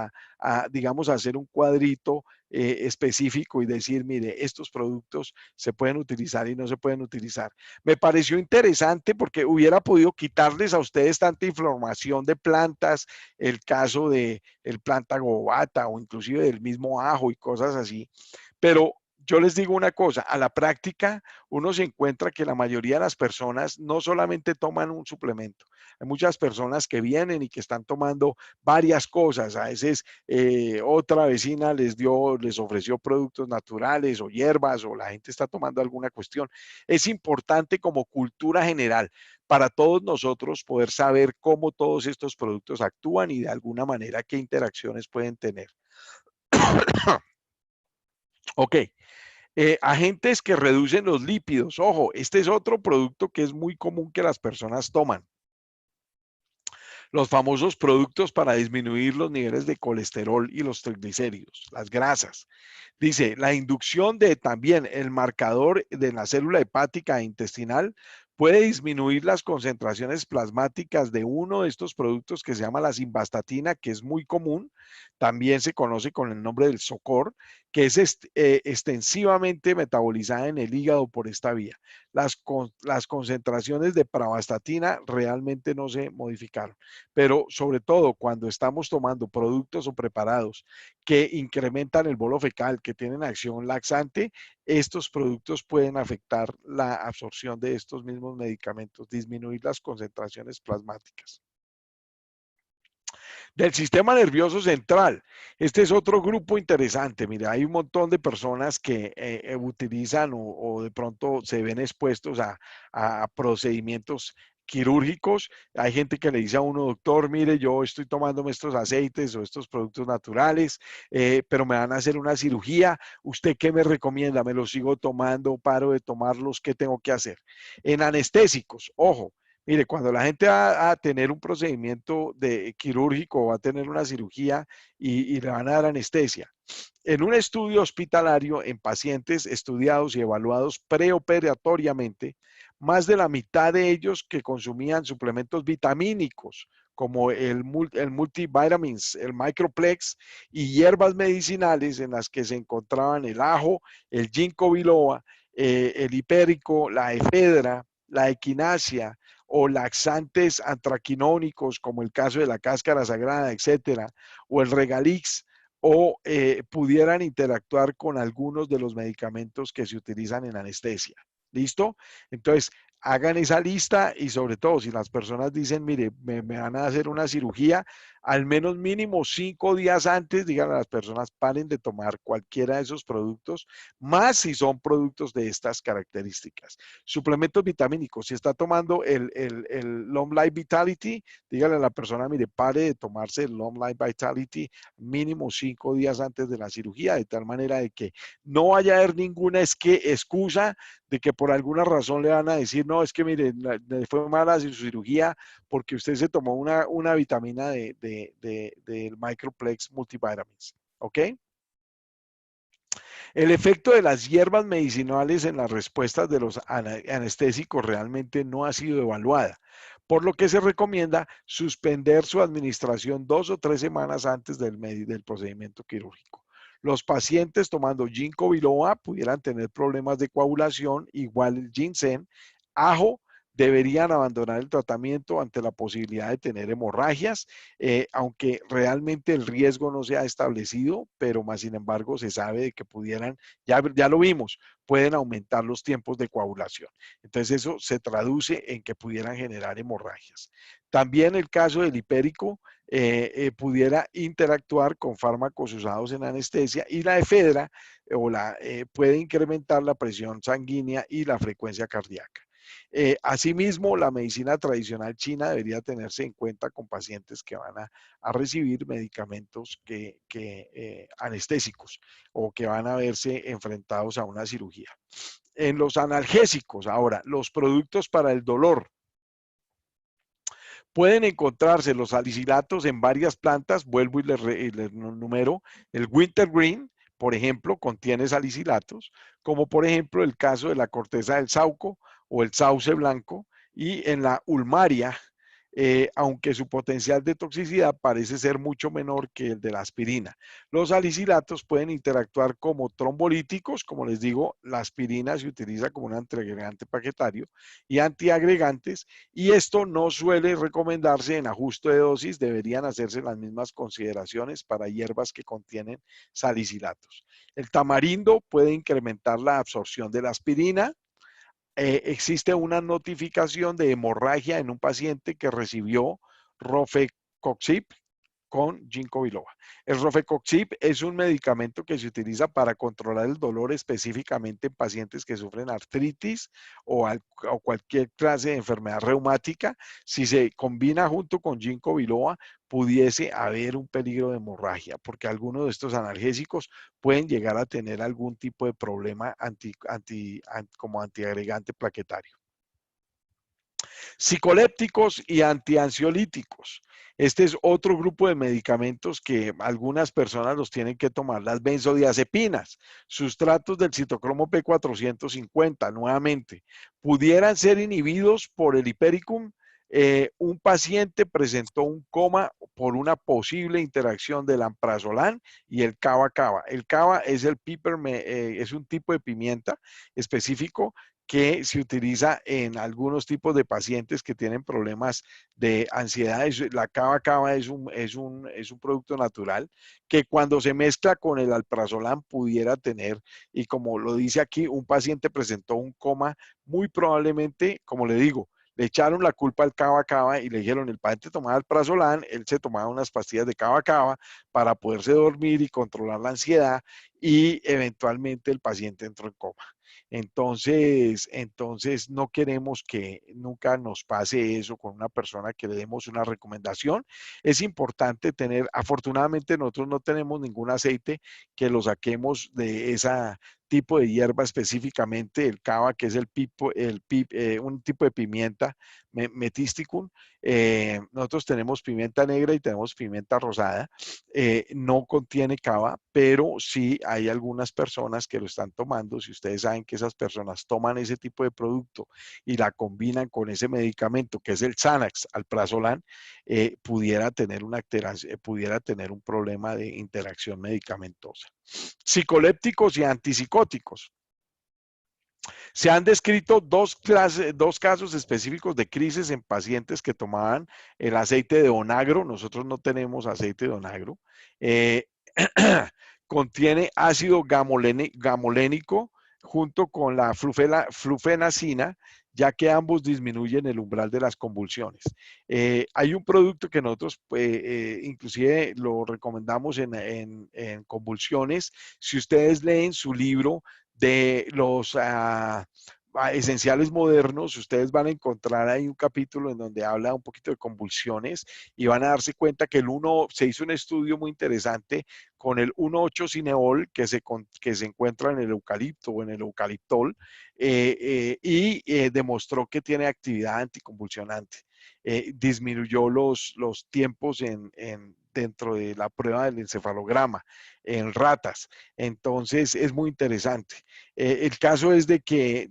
digamos, a hacer un cuadrito específico y decir, mire, estos productos se pueden utilizar y no se pueden utilizar. Me pareció interesante porque hubiera podido quitarles a ustedes tanta información de plantas, el caso de el planta gobata o inclusive del mismo ajo y cosas así, pero yo les digo una cosa, a la práctica uno se encuentra que la mayoría de las personas no solamente toman un suplemento, hay muchas personas que vienen y que están tomando varias cosas, a veces otra vecina les ofreció productos naturales o hierbas o la gente está tomando alguna cuestión. Es importante como cultura general para todos nosotros poder saber cómo todos estos productos actúan y de alguna manera qué interacciones pueden tener. Ok, Agentes que reducen los lípidos. Ojo, este es otro producto que es muy común que las personas toman. Los famosos productos para disminuir los niveles de colesterol y los triglicéridos, las grasas. Dice, la inducción de también el marcador de la célula hepática e intestinal puede disminuir las concentraciones plasmáticas de uno de estos productos que se llama la simvastatina, que es muy común, también se conoce con el nombre del Socor, que es extensivamente metabolizada en el hígado por esta vía. Las concentraciones de pravastatina realmente no se modificaron, pero sobre todo cuando estamos tomando productos o preparados que incrementan el bolo fecal, que tienen acción laxante, estos productos pueden afectar la absorción de estos mismos medicamentos, disminuir las concentraciones plasmáticas. Del sistema nervioso central. Este es otro grupo interesante. Mira, hay un montón de personas que utilizan o de pronto se ven expuestos a procedimientos quirúrgicos. Hay gente que le dice a uno, doctor, mire, yo estoy tomándome estos aceites o estos productos naturales, pero me van a hacer una cirugía. ¿Usted qué me recomienda? ¿Me los sigo tomando? ¿Paro de tomarlos? ¿Qué tengo que hacer? En anestésicos, ojo, mire, cuando la gente va a tener un procedimiento quirúrgico o va a tener una cirugía y le van a dar anestesia, en un estudio hospitalario en pacientes estudiados y evaluados preoperatoriamente, más de la mitad de ellos que consumían suplementos vitamínicos como el multivitamins, el microplex y hierbas medicinales en las que se encontraban el ajo, el ginkgo biloba, el hipérico, la efedra, la equinacia, o laxantes antraquinónicos, como el caso de la cáscara sagrada, etcétera, o el regalix, o pudieran interactuar con algunos de los medicamentos que se utilizan en anestesia. ¿Listo? Entonces, hagan esa lista y sobre todo si las personas dicen, mire, me van a hacer una cirugía, al menos mínimo 5 días antes, digan a las personas, paren de tomar cualquiera de esos productos, más si son productos de estas características. Suplementos vitamínicos, si está tomando el Long Life Vitality, dígale a la persona, mire, pare de tomarse el Long Life Vitality mínimo 5 días antes de la cirugía, de tal manera de que no vaya a haber ninguna excusa de que por alguna razón le van a decir, no, es que mire, le fue mala su cirugía porque usted se tomó una vitamina del Microplex Multivitamins. ¿Ok? El efecto de las hierbas medicinales en las respuestas de los anestésicos realmente no ha sido evaluada, por lo que se recomienda suspender su administración 2 o 3 semanas antes del procedimiento quirúrgico. Los pacientes tomando ginkgo biloba pudieran tener problemas de coagulación, igual el ginseng, ajo, deberían abandonar el tratamiento ante la posibilidad de tener hemorragias, aunque realmente el riesgo no se ha establecido, pero más sin embargo se sabe de que pudieran, ya lo vimos, pueden aumentar los tiempos de coagulación. Entonces eso se traduce en que pudieran generar hemorragias. También el caso del hipérico pudiera interactuar con fármacos usados en anestesia y la efedra puede incrementar la presión sanguínea y la frecuencia cardíaca. Asimismo, la medicina tradicional china debería tenerse en cuenta con pacientes que van a recibir medicamentos anestésicos o que van a verse enfrentados a una cirugía. En los analgésicos, ahora, los productos para el dolor. Pueden encontrarse los salicilatos en varias plantas, vuelvo y les numero, el wintergreen, por ejemplo, contiene salicilatos, como por ejemplo el caso de la corteza del sauco o el sauce blanco, y en la ulmaria, aunque su potencial de toxicidad parece ser mucho menor que el de la aspirina. Los salicilatos pueden interactuar como trombolíticos, como les digo, la aspirina se utiliza como un antiagregante paquetario, y antiagregantes, y esto no suele recomendarse en ajuste de dosis, deberían hacerse las mismas consideraciones para hierbas que contienen salicilatos. El tamarindo puede incrementar la absorción de la aspirina. Existe una notificación de hemorragia en un paciente que recibió Rofecoxib con ginkgo biloba. El Rofecoxib es un medicamento que se utiliza para controlar el dolor específicamente en pacientes que sufren artritis o cualquier clase de enfermedad reumática. Si se combina junto con ginkgo biloba, pudiese haber un peligro de hemorragia, porque algunos de estos analgésicos pueden llegar a tener algún tipo de problema como antiagregante plaquetario. Psicolépticos y antiansiolíticos. Este es otro grupo de medicamentos que algunas personas los tienen que tomar. Las benzodiazepinas, sustratos del citocromo P450, nuevamente, pudieran ser inhibidos por el hipericum. Un paciente presentó un coma por una posible interacción del alprazolam y el cava-cava. El cava es es un tipo de pimienta específico que se utiliza en algunos tipos de pacientes que tienen problemas de ansiedad. La cava cava es un producto natural que cuando se mezcla con el alprazolam pudiera tener, y como lo dice aquí, un paciente presentó un coma muy probablemente, como le digo, le echaron la culpa al cava cava y le dijeron, el paciente tomaba alprazolam, él se tomaba unas pastillas de cava cava para poderse dormir y controlar la ansiedad, y eventualmente el paciente entró en coma. Entonces no queremos que nunca nos pase eso con una persona que le demos una recomendación. Es importante tener, afortunadamente nosotros no tenemos ningún aceite que lo saquemos de ese tipo de hierba específicamente, el cava, que es un tipo de pimienta, metisticum. Nosotros tenemos pimienta negra y tenemos pimienta rosada. No contiene cava, pero sí hay algunas personas que lo están tomando. Si ustedes saben que esas personas toman ese tipo de producto y la combinan con ese medicamento que es el Xanax, alprazolam, pudiera tener un problema de interacción medicamentosa. Psicolépticos y antipsicóticos. Se han descrito dos casos específicos de crisis en pacientes que tomaban el aceite de onagro. Nosotros no tenemos aceite de onagro. Eh, contiene ácido gamolénico junto con la flufenacina, ya que ambos disminuyen el umbral de las convulsiones. Hay un producto que nosotros inclusive lo recomendamos en convulsiones. Si ustedes leen su libro de los esenciales modernos, ustedes van a encontrar ahí un capítulo en donde habla un poquito de convulsiones y van a darse cuenta que se hizo un estudio muy interesante con el 1,8-cineol que se encuentra en el eucalipto o en el eucaliptol, y demostró que tiene actividad anticonvulsionante. Disminuyó los tiempos dentro de la prueba del encefalograma en ratas. Entonces es muy interesante. El caso es de que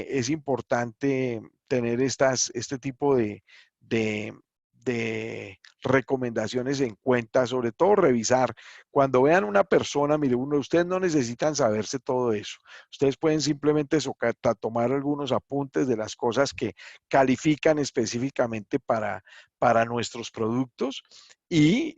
es importante tener este tipo de, de recomendaciones en cuenta, sobre todo revisar. Cuando vean una persona, mire, ustedes no necesitan saberse todo eso. Ustedes pueden simplemente tomar algunos apuntes de las cosas que califican específicamente para nuestros productos y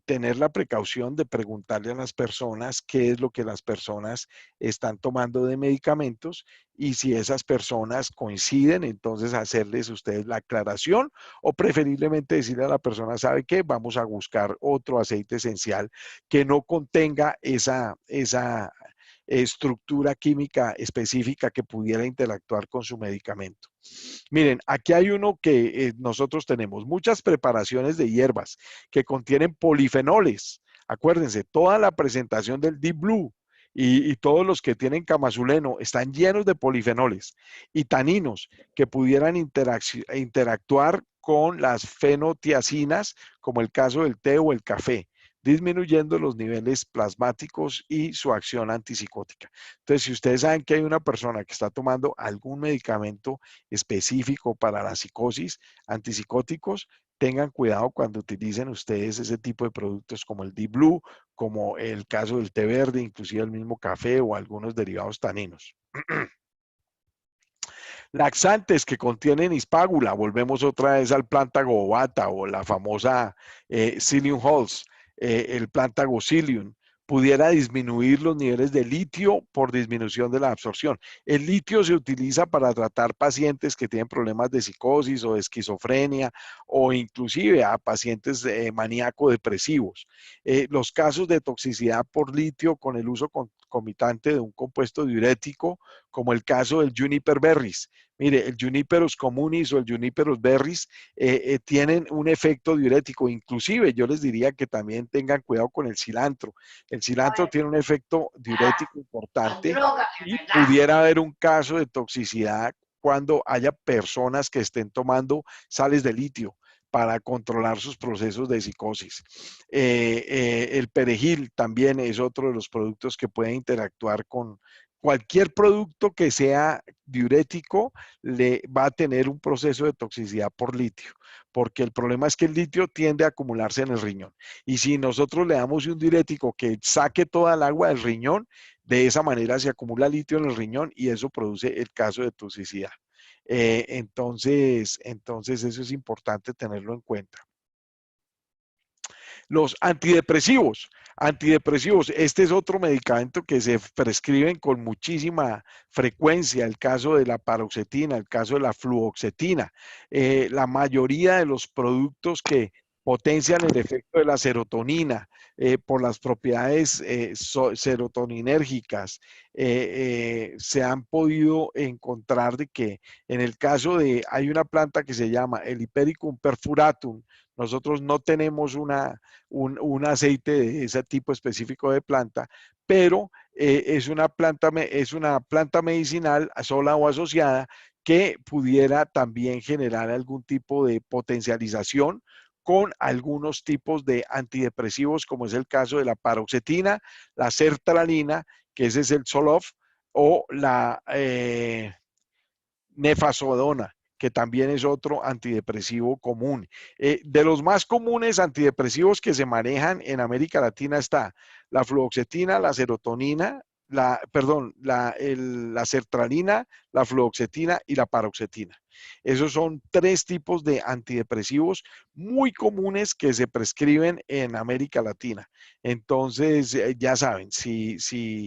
tener la precaución de preguntarle a las personas qué es lo que las personas están tomando de medicamentos, y si esas personas coinciden, entonces hacerles ustedes la aclaración o preferiblemente decirle a la persona, ¿sabe qué? Vamos a buscar otro aceite esencial que no contenga esa estructura química específica que pudiera interactuar con su medicamento. Miren, aquí hay uno que nosotros tenemos muchas preparaciones de hierbas que contienen polifenoles. Acuérdense, toda la presentación del Deep Blue y todos los que tienen camazuleno están llenos de polifenoles y taninos que pudieran interactuar con las fenotiacinas, como el caso del té o el café, disminuyendo los niveles plasmáticos y su acción antipsicótica. Entonces, si ustedes saben que hay una persona que está tomando algún medicamento específico para la psicosis, antipsicóticos, tengan cuidado cuando utilicen ustedes ese tipo de productos como el Deep Blue, como el caso del té verde, inclusive el mismo café o algunos derivados taninos. Laxantes que contienen hispágula, volvemos otra vez al plántago ovata o la famosa psyllium hulls, el plántago psyllium, pudiera disminuir los niveles de litio por disminución de la absorción. El litio se utiliza para tratar pacientes que tienen problemas de psicosis o de esquizofrenia o inclusive a pacientes maníaco-depresivos. Los casos de toxicidad por litio con el uso concomitante de un compuesto diurético, como el caso del juniper berries, Mire, el Juniperus communis o el Juniperus berris tienen un efecto diurético. Inclusive yo les diría que también tengan cuidado con el cilantro. El cilantro tiene un efecto diurético importante y pudiera haber un caso de toxicidad cuando haya personas que estén tomando sales de litio para controlar sus procesos de psicosis. El perejil también es otro de los productos que puede interactuar con cualquier producto que sea diurético, le va a tener un proceso de toxicidad por litio, porque el problema es que el litio tiende a acumularse en el riñón. Y si nosotros le damos un diurético que saque toda el agua del riñón, de esa manera se acumula litio en el riñón y eso produce el caso de toxicidad. Entonces eso es importante tenerlo en cuenta. Los antidepresivos. Antidepresivos, este es otro medicamento que se prescriben con muchísima frecuencia, el caso de la paroxetina, el caso de la fluoxetina. La mayoría de los productos que potencian el efecto de la serotonina por las propiedades serotoninérgicas, se han podido encontrar de que en el caso de, hay una planta que se llama el Hipericum perfuratum, nosotros no tenemos un aceite de ese tipo específico de planta, pero es una planta medicinal sola o asociada que pudiera también generar algún tipo de potencialización con algunos tipos de antidepresivos, como es el caso de la paroxetina, la sertralina, que ese es el Zoloft, o la nefazodona, que también es otro antidepresivo común. De los más comunes antidepresivos que se manejan en América Latina está la fluoxetina, la serotonina, la sertralina, la fluoxetina y la paroxetina. Esos son tres tipos de antidepresivos muy comunes que se prescriben en América Latina. Entonces, ya saben, si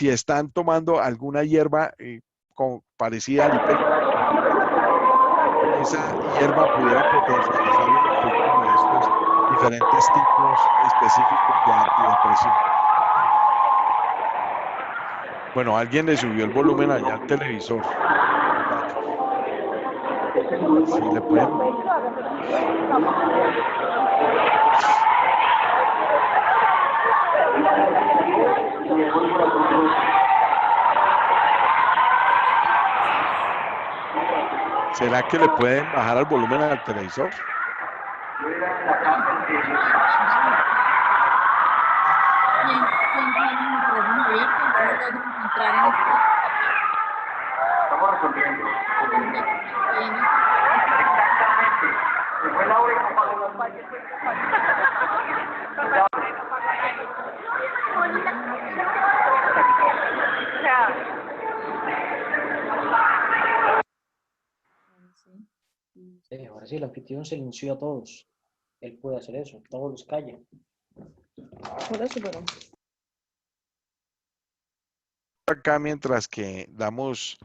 están tomando alguna hierba parecida al hipéricum, esa hierba pudiera potencializar el efecto de estos diferentes tipos específicos de antidepresivo. Bueno, alguien le subió el volumen allá al televisor, muchachos. Si le pueden. ¿Será que le pueden bajar el volumen al televisor? Estamos resolviendo. Exactamente. Se fue Laura y no pagó los valles. Ahora sí, el anfitrión silenció a todos. Él puede hacer eso, todos los callan. Por eso, pero... Acá mientras que damos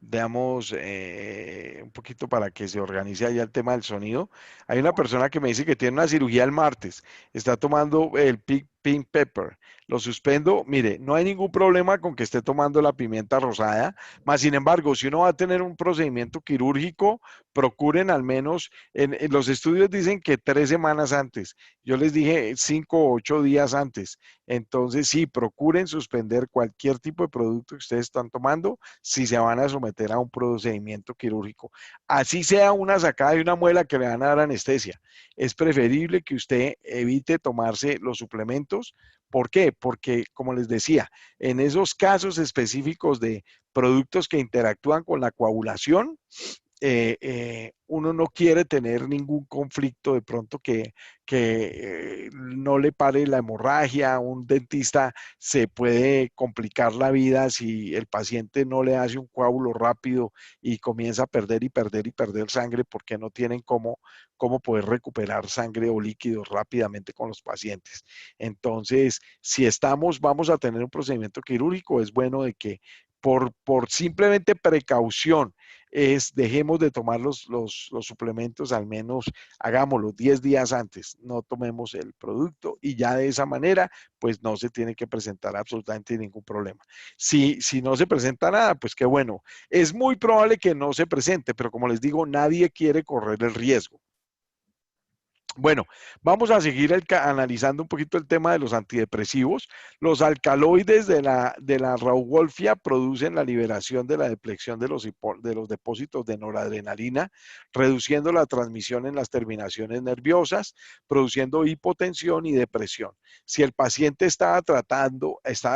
un poquito para que se organice allá el tema del sonido. Hay una persona que me dice que tiene una cirugía el martes, está tomando el pink pepper. Lo suspendo, mire, no hay ningún problema con que esté tomando la pimienta rosada, más sin embargo, si uno va a tener un procedimiento quirúrgico, procuren al menos, en los estudios dicen que 3 semanas antes, yo les dije 5 o 8 días antes, entonces sí, procuren suspender cualquier tipo de producto que ustedes están tomando si se van a someter a un procedimiento quirúrgico. Así sea una sacada de una muela que le van a dar anestesia. Es preferible que usted evite tomarse los suplementos. ¿Por qué? Porque, como les decía, en esos casos específicos de productos que interactúan con la coagulación, uno no quiere tener ningún conflicto de pronto que no le pare la hemorragia. Un dentista se puede complicar la vida si el paciente no le hace un coágulo rápido y comienza a perder y perder y perder sangre porque no tienen cómo poder recuperar sangre o líquidos rápidamente con los pacientes. Entonces, si vamos a tener un procedimiento quirúrgico, es bueno de que por simplemente precaución, es dejemos de tomar los suplementos, al menos hagámoslo 10 días antes, no tomemos el producto y ya de esa manera, pues no se tiene que presentar absolutamente ningún problema. Si no se presenta nada, pues qué bueno. Es muy probable que no se presente, pero como les digo, nadie quiere correr el riesgo. Bueno, vamos a seguir analizando un poquito el tema de los antidepresivos. Los alcaloides de la rauwolfia producen la liberación de la depleción de los depósitos de noradrenalina, reduciendo la transmisión en las terminaciones nerviosas, produciendo hipotensión y depresión. Si el paciente estaba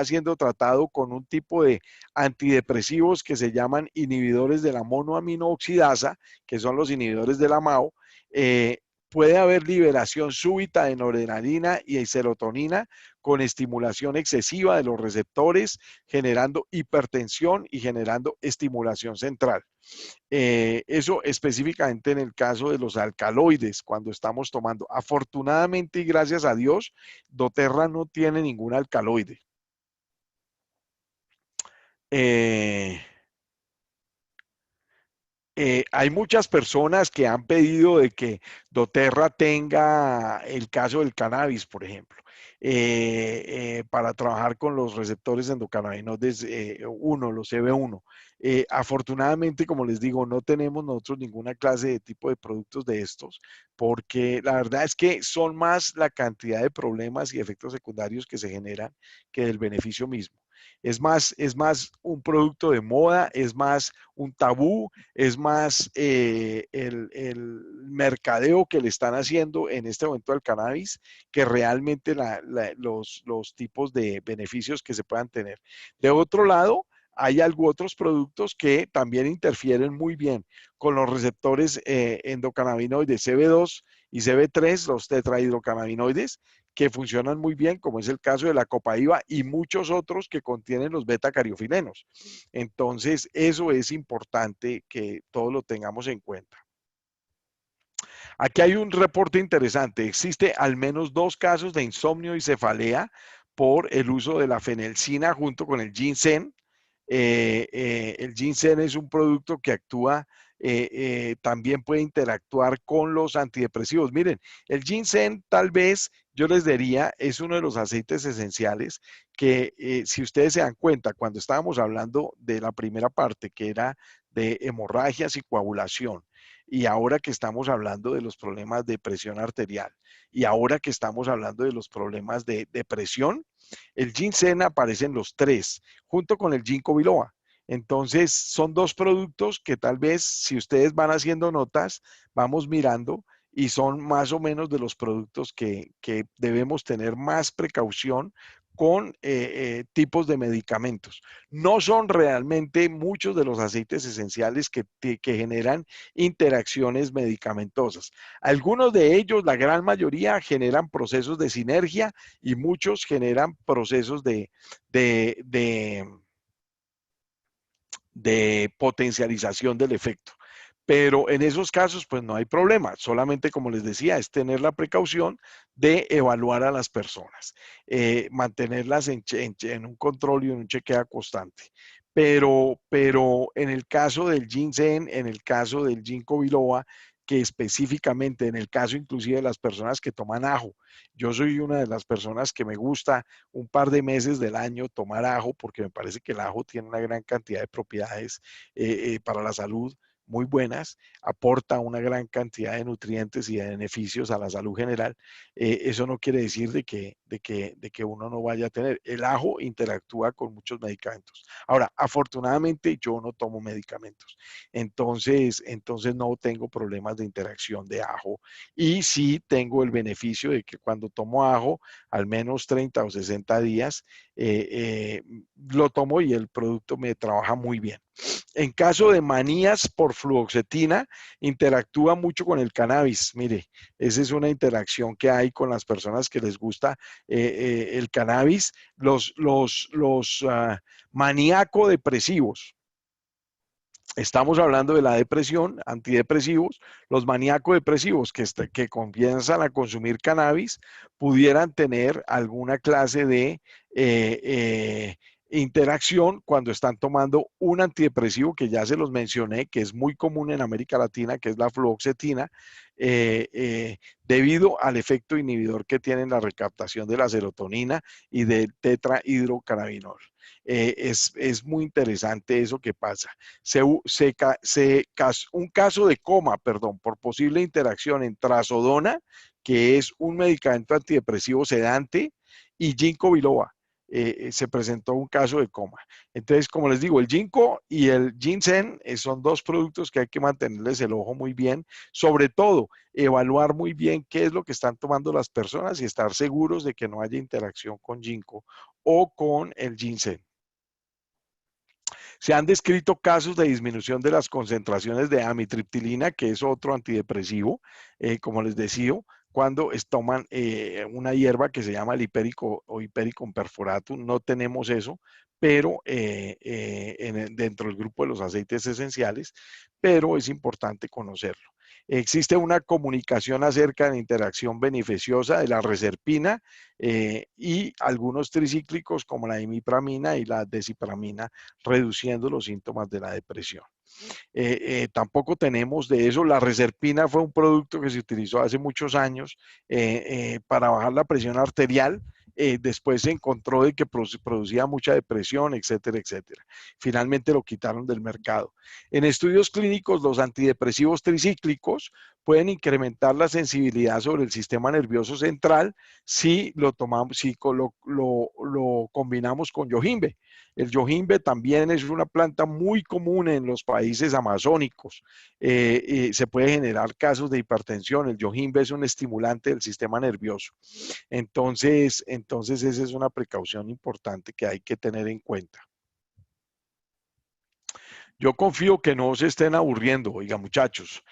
siendo tratado con un tipo de antidepresivos que se llaman inhibidores de la monoaminooxidasa, que son los inhibidores de la MAO, puede haber liberación súbita de noradrenalina y de serotonina con estimulación excesiva de los receptores, generando hipertensión y generando estimulación central. Eso específicamente en el caso de los alcaloides, cuando estamos tomando. Afortunadamente y gracias a Dios, doTERRA no tiene ningún alcaloide. Hay muchas personas que han pedido de que doTERRA tenga el caso del cannabis, por ejemplo, para trabajar con los receptores endocannabinoides 1, los CB1. Afortunadamente, como les digo, no tenemos nosotros ninguna clase de tipo de productos de estos, porque la verdad es que son más la cantidad de problemas y efectos secundarios que se generan que del beneficio mismo. Es más un producto de moda, es más un tabú, es más el mercadeo que le están haciendo en este momento al cannabis que realmente los tipos de beneficios que se puedan tener. De otro lado, hay otros productos que también interfieren muy bien con los receptores endocannabinoides CB2 y CB3, los tetrahidrocannabinoides, que funcionan muy bien, como es el caso de la copaíba y muchos otros que contienen los beta-cariofilenos. Entonces, eso es importante que todos lo tengamos en cuenta. Aquí hay un reporte interesante. Existe al menos 2 casos de insomnio y cefalea por el uso de la fenelcina junto con el ginseng. El ginseng es un producto que actúa, también puede interactuar con los antidepresivos. Miren, el ginseng tal vez yo les diría es uno de los aceites esenciales que si ustedes se dan cuenta, cuando estábamos hablando de la primera parte que era de hemorragias y coagulación, y ahora que estamos hablando de los problemas de presión arterial, y ahora que estamos hablando de los problemas de depresión, el ginseng aparece en los 3, junto con el ginkgo biloba. Entonces, son 2 productos que tal vez, si ustedes van haciendo notas, vamos mirando y son más o menos de los productos que debemos tener más precaución con tipos de medicamentos. No son realmente muchos de los aceites esenciales que generan interacciones medicamentosas. Algunos de ellos, la gran mayoría, generan procesos de sinergia y muchos generan procesos de potencialización del efecto. Pero en esos casos, pues no hay problema. Solamente, como les decía, es tener la precaución de evaluar a las personas, mantenerlas en un control y en un chequeo constante. Pero en el caso del ginseng, en el caso del ginkgo biloba, que específicamente en el caso inclusive de las personas que toman ajo, yo soy una de las personas que me gusta un par de meses del año tomar ajo porque me parece que el ajo tiene una gran cantidad de propiedades para la salud muy buenas, aporta una gran cantidad de nutrientes y de beneficios a la salud general. Eso no quiere decir de que uno no vaya a tener. El ajo interactúa con muchos medicamentos. Ahora, afortunadamente yo no tomo medicamentos, entonces no tengo problemas de interacción de ajo y sí tengo el beneficio de que cuando tomo ajo, al menos 30 o 60 días, lo tomo y el producto me trabaja muy bien. En caso de manías por fluoxetina, interactúa mucho con el cannabis. Mire, esa es una interacción que hay con las personas que les gusta el cannabis. Los maníaco depresivos. Estamos hablando de la depresión, antidepresivos, los maníaco depresivos que comienzan a consumir cannabis pudieran tener alguna clase de interacción cuando están tomando un antidepresivo que ya se los mencioné, que es muy común en América Latina, que es la fluoxetina, debido al efecto inhibidor que tiene en la recaptación de la serotonina y del tetrahidrocannabinol. Es muy interesante eso que pasa. Un caso de coma, perdón, por posible interacción en trazodona, que es un medicamento antidepresivo sedante, y ginkgo biloba. Se presentó un caso de coma. Entonces, como les digo, el ginkgo y el ginseng son dos productos que hay que mantenerles el ojo muy bien, sobre todo evaluar muy bien qué es lo que están tomando las personas y estar seguros de que no haya interacción con ginkgo o con el ginseng. Se han descrito casos de disminución de las concentraciones de amitriptilina, que es otro antidepresivo, como les decía, cuando toman una hierba que se llama el hipérico o Hipericum perforatum. No tenemos eso, pero dentro del grupo de los aceites esenciales, pero es importante conocerlo. Existe una comunicación acerca de la interacción beneficiosa de la reserpina y algunos tricíclicos como la imipramina y la desipramina, reduciendo los síntomas de la depresión. Tampoco tenemos de eso. La reserpina fue un producto que se utilizó hace muchos años para bajar la presión arterial. Después se encontró de que producía mucha depresión, etcétera, etcétera. Finalmente lo quitaron del mercado. En estudios clínicos, los antidepresivos tricíclicos pueden incrementar la sensibilidad sobre el sistema nervioso central si lo tomamos, si lo combinamos con yojimbe. El yojimbe también es una planta muy común en los países amazónicos. Se puede generar casos de hipertensión. El yojimbe es un estimulante del sistema nervioso. Entonces esa es una precaución importante que hay que tener en cuenta. Yo confío que no se estén aburriendo, oiga muchachos,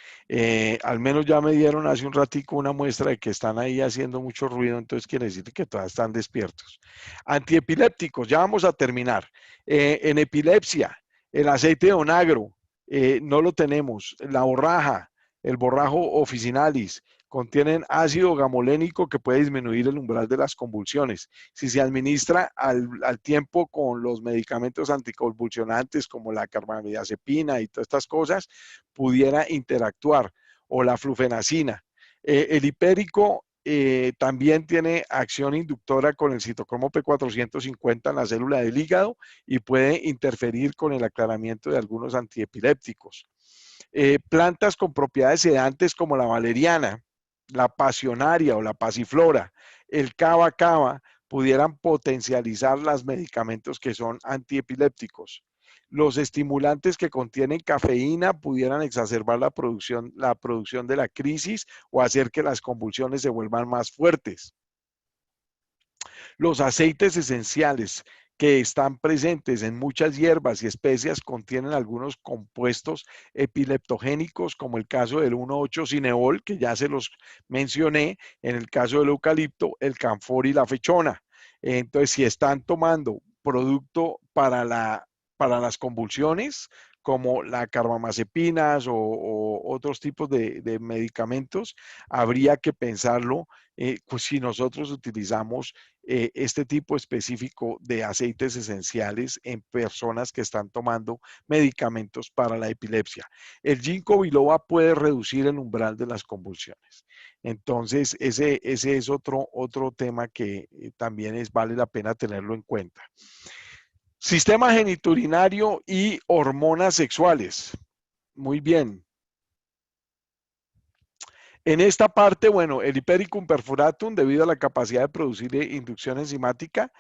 al menos ya me dieron hace un ratico una muestra de que están ahí haciendo mucho ruido, entonces quiere decir que todavía están despiertos. Antiepilépticos, ya vamos a terminar. En epilepsia, el aceite de onagro, no lo tenemos. La borraja, el borrajo officinalis, contienen ácido gamolénico que puede disminuir el umbral de las convulsiones. Si se administra al tiempo con los medicamentos anticonvulsionantes como la carbamazepina y todas estas cosas, pudiera interactuar, o la flufenacina. El hipérico también tiene acción inductora con el citocromo P450 en la célula del hígado y puede interferir con el aclaramiento de algunos antiepilépticos. Plantas con propiedades sedantes como la valeriana, la pasionaria o la pasiflora, el cava cava, pudieran potencializar los medicamentos que son antiepilépticos. Los estimulantes que contienen cafeína pudieran exacerbar la producción de la crisis o hacer que las convulsiones se vuelvan más fuertes. Los aceites esenciales que están presentes en muchas hierbas y especias contienen algunos compuestos epileptogénicos, como el caso del 1,8-cineol, que ya se los mencioné, en el caso del eucalipto, el camfor y la fechona. Entonces, si están tomando producto para las convulsiones, como la carbamazepinas o otros tipos de medicamentos, habría que pensarlo pues si nosotros utilizamos este tipo específico de aceites esenciales en personas que están tomando medicamentos para la epilepsia. El ginkgo biloba puede reducir el umbral de las convulsiones. Entonces, ese es otro tema que también vale la pena tenerlo en cuenta. Sistema genitourinario y hormonas sexuales. Muy bien. En esta parte, bueno, el Hipericum perforatum, debido a la capacidad de producir inducción enzimática,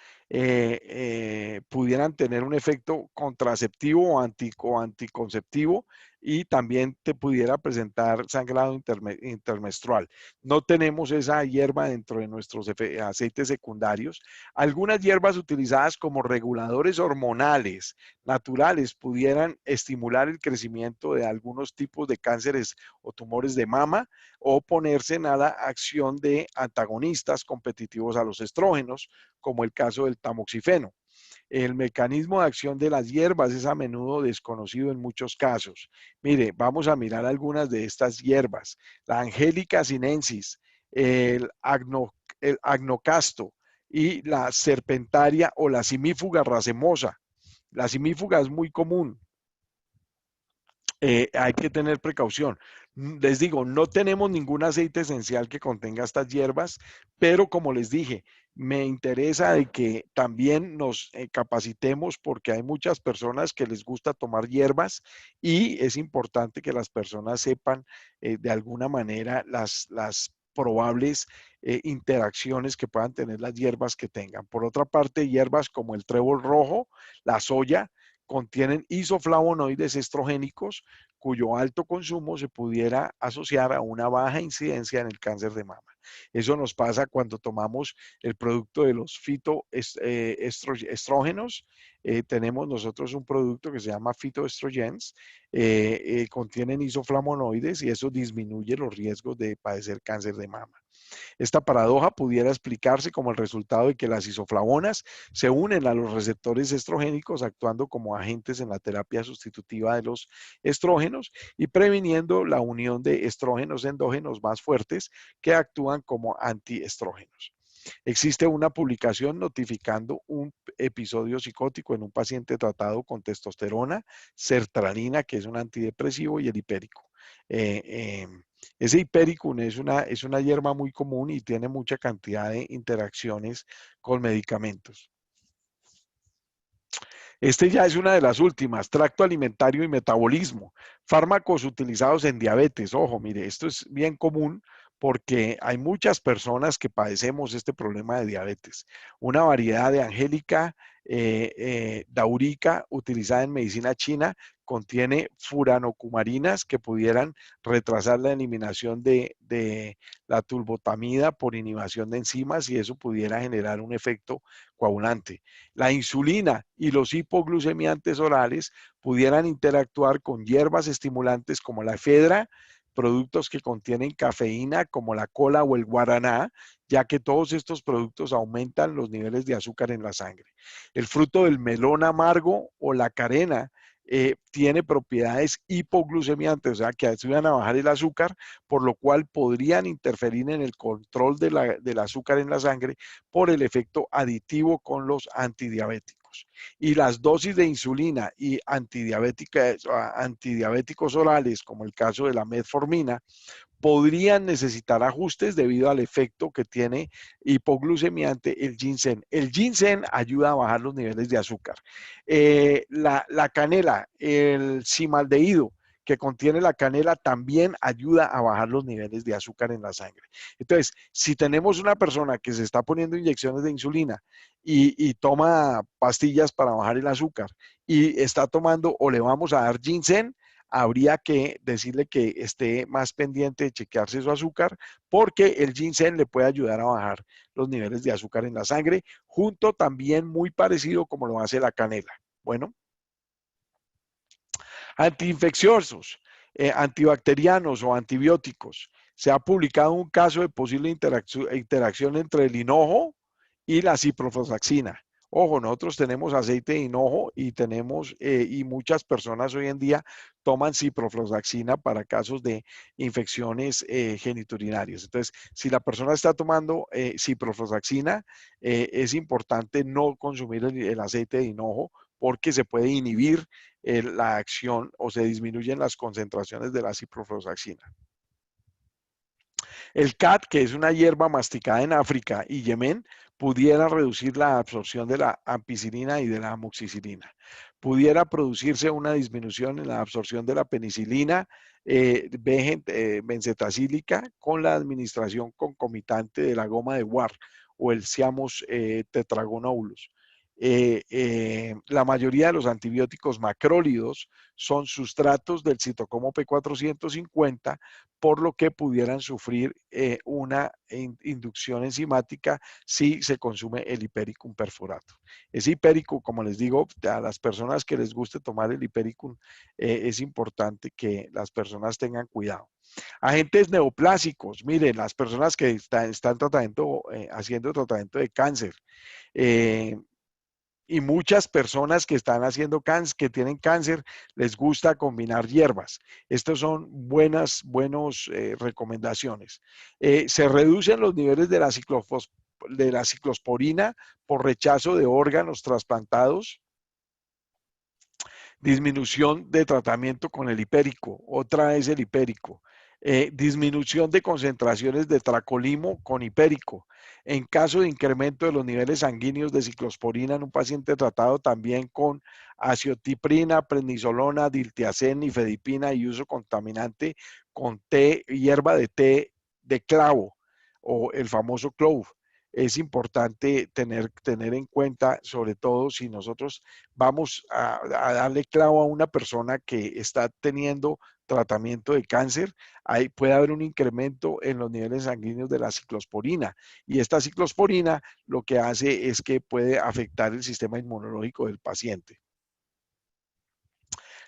pudieran tener un efecto contraceptivo o anticonceptivo y también te pudiera presentar sangrado intermenstrual. No tenemos esa hierba dentro de nuestros aceites secundarios. Algunas hierbas utilizadas como reguladores hormonales naturales pudieran estimular el crecimiento de algunos tipos de cánceres o tumores de mama, o ponerse en la acción de antagonistas competitivos a los estrógenos, como el caso del tamoxifeno. El mecanismo de acción de las hierbas es a menudo desconocido en muchos casos. Mire, vamos a mirar algunas de estas hierbas. La Angelica sinensis, el agnocasto, y la serpentaria o la simífuga racemosa. La simífuga es muy común. Hay que tener precaución. Les digo, no tenemos ningún aceite esencial que contenga estas hierbas, pero como les dije, me interesa de que también nos capacitemos porque hay muchas personas que les gusta tomar hierbas y es importante que las personas sepan de alguna manera las probables interacciones que puedan tener las hierbas que tengan. Por otra parte, hierbas como el trébol rojo, la soya, contienen isoflavonoides estrogénicos cuyo alto consumo se pudiera asociar a una baja incidencia en el cáncer de mama. Eso nos pasa cuando tomamos el producto de los fitoestrógenos. Tenemos nosotros un producto que se llama fitoestrogens, contienen isoflavonoides y eso disminuye los riesgos de padecer cáncer de mama. Esta paradoja pudiera explicarse como el resultado de que las isoflavonas se unen a los receptores estrogénicos actuando como agentes en la terapia sustitutiva de los estrógenos y previniendo la unión de estrógenos endógenos más fuertes que actúan como antiestrógenos. Existe una publicación notificando un episodio psicótico en un paciente tratado con testosterona, sertralina, que es un antidepresivo, y el hipérico. Ese hipericum es una hierba muy común y tiene mucha cantidad de interacciones con medicamentos. Este ya es una de las últimas, tracto alimentario y metabolismo, fármacos utilizados en diabetes. Ojo, mire, esto es bien común porque hay muchas personas que padecemos este problema de diabetes. Una variedad de angélica daurica utilizada en medicina china contiene furanocumarinas que pudieran retrasar la eliminación de la tulbotamida por inhibición de enzimas y eso pudiera generar un efecto coagulante. La insulina y los hipoglucemiantes orales pudieran interactuar con hierbas estimulantes como la efedra, productos que contienen cafeína como la cola o el guaraná, ya que todos estos productos aumentan los niveles de azúcar en la sangre. El fruto del melón amargo o la carena tiene propiedades hipoglucemiantes, o sea, que ayudan a bajar el azúcar, por lo cual podrían interferir en el control del azúcar en la sangre por el efecto aditivo con los antidiabéticos. Y las dosis de insulina y antidiabéticos orales, como el caso de la metformina, podrían necesitar ajustes debido al efecto que tiene hipoglucemiante el ginseng. El ginseng ayuda a bajar los niveles de azúcar. La canela, el cimaldehído, que contiene la canela, también ayuda a bajar los niveles de azúcar en la sangre. Entonces, si tenemos una persona que se está poniendo inyecciones de insulina y toma pastillas para bajar el azúcar y está tomando o le vamos a dar ginseng, habría que decirle que esté más pendiente de chequearse su azúcar porque el ginseng le puede ayudar a bajar los niveles de azúcar en la sangre, junto también muy parecido como lo hace la canela. Bueno, antiinfecciosos, antibacterianos o antibióticos. Se ha publicado un caso de posible interacción entre el hinojo y la ciprofloxacina. Ojo, nosotros tenemos aceite de hinojo y tenemos, y muchas personas hoy en día toman ciprofloxacina para casos de infecciones geniturinarias. Entonces, si la persona está tomando ciprofloxacina, es importante no consumir el aceite de hinojo porque se puede inhibir la acción o se disminuyen las concentraciones de la ciprofloxacina. El cat, que es una hierba masticada en África y Yemen, pudiera reducir la absorción de la ampicilina y de la amoxicilina. Pudiera producirse una disminución en la absorción de la penicilina benzetacílica con la administración concomitante de la goma de War o el Siamos tetragonoulos. La mayoría de los antibióticos macrólidos son sustratos del citocromo P450, por lo que pudieran sufrir una inducción enzimática si se consume el hipericum perfurato. Ese hipericum, como les digo, a las personas que les guste tomar el hipericum, es importante que las personas tengan cuidado. Agentes neoplásicos, miren, las personas que están haciendo tratamiento de cáncer, y muchas personas que están haciendo cáncer, que tienen cáncer, les gusta combinar hierbas. Estas son buenas recomendaciones. Se reducen los niveles de la de la ciclosporina por rechazo de órganos trasplantados. Disminución de tratamiento con el hipérico, otra vez el hipérico. Disminución de concentraciones de tracolimo con hipérico. En caso de incremento de los niveles sanguíneos de ciclosporina en un paciente tratado también con aciotiprina, prednisolona, diltiazem, nifedipina y uso contaminante con té, hierba de té de clavo o el famoso clove. Es importante tener en cuenta, sobre todo si nosotros vamos a darle clavo a una persona que está teniendo tratamiento de cáncer, ahí puede haber un incremento en los niveles sanguíneos de la ciclosporina. Y esta ciclosporina lo que hace es que puede afectar el sistema inmunológico del paciente.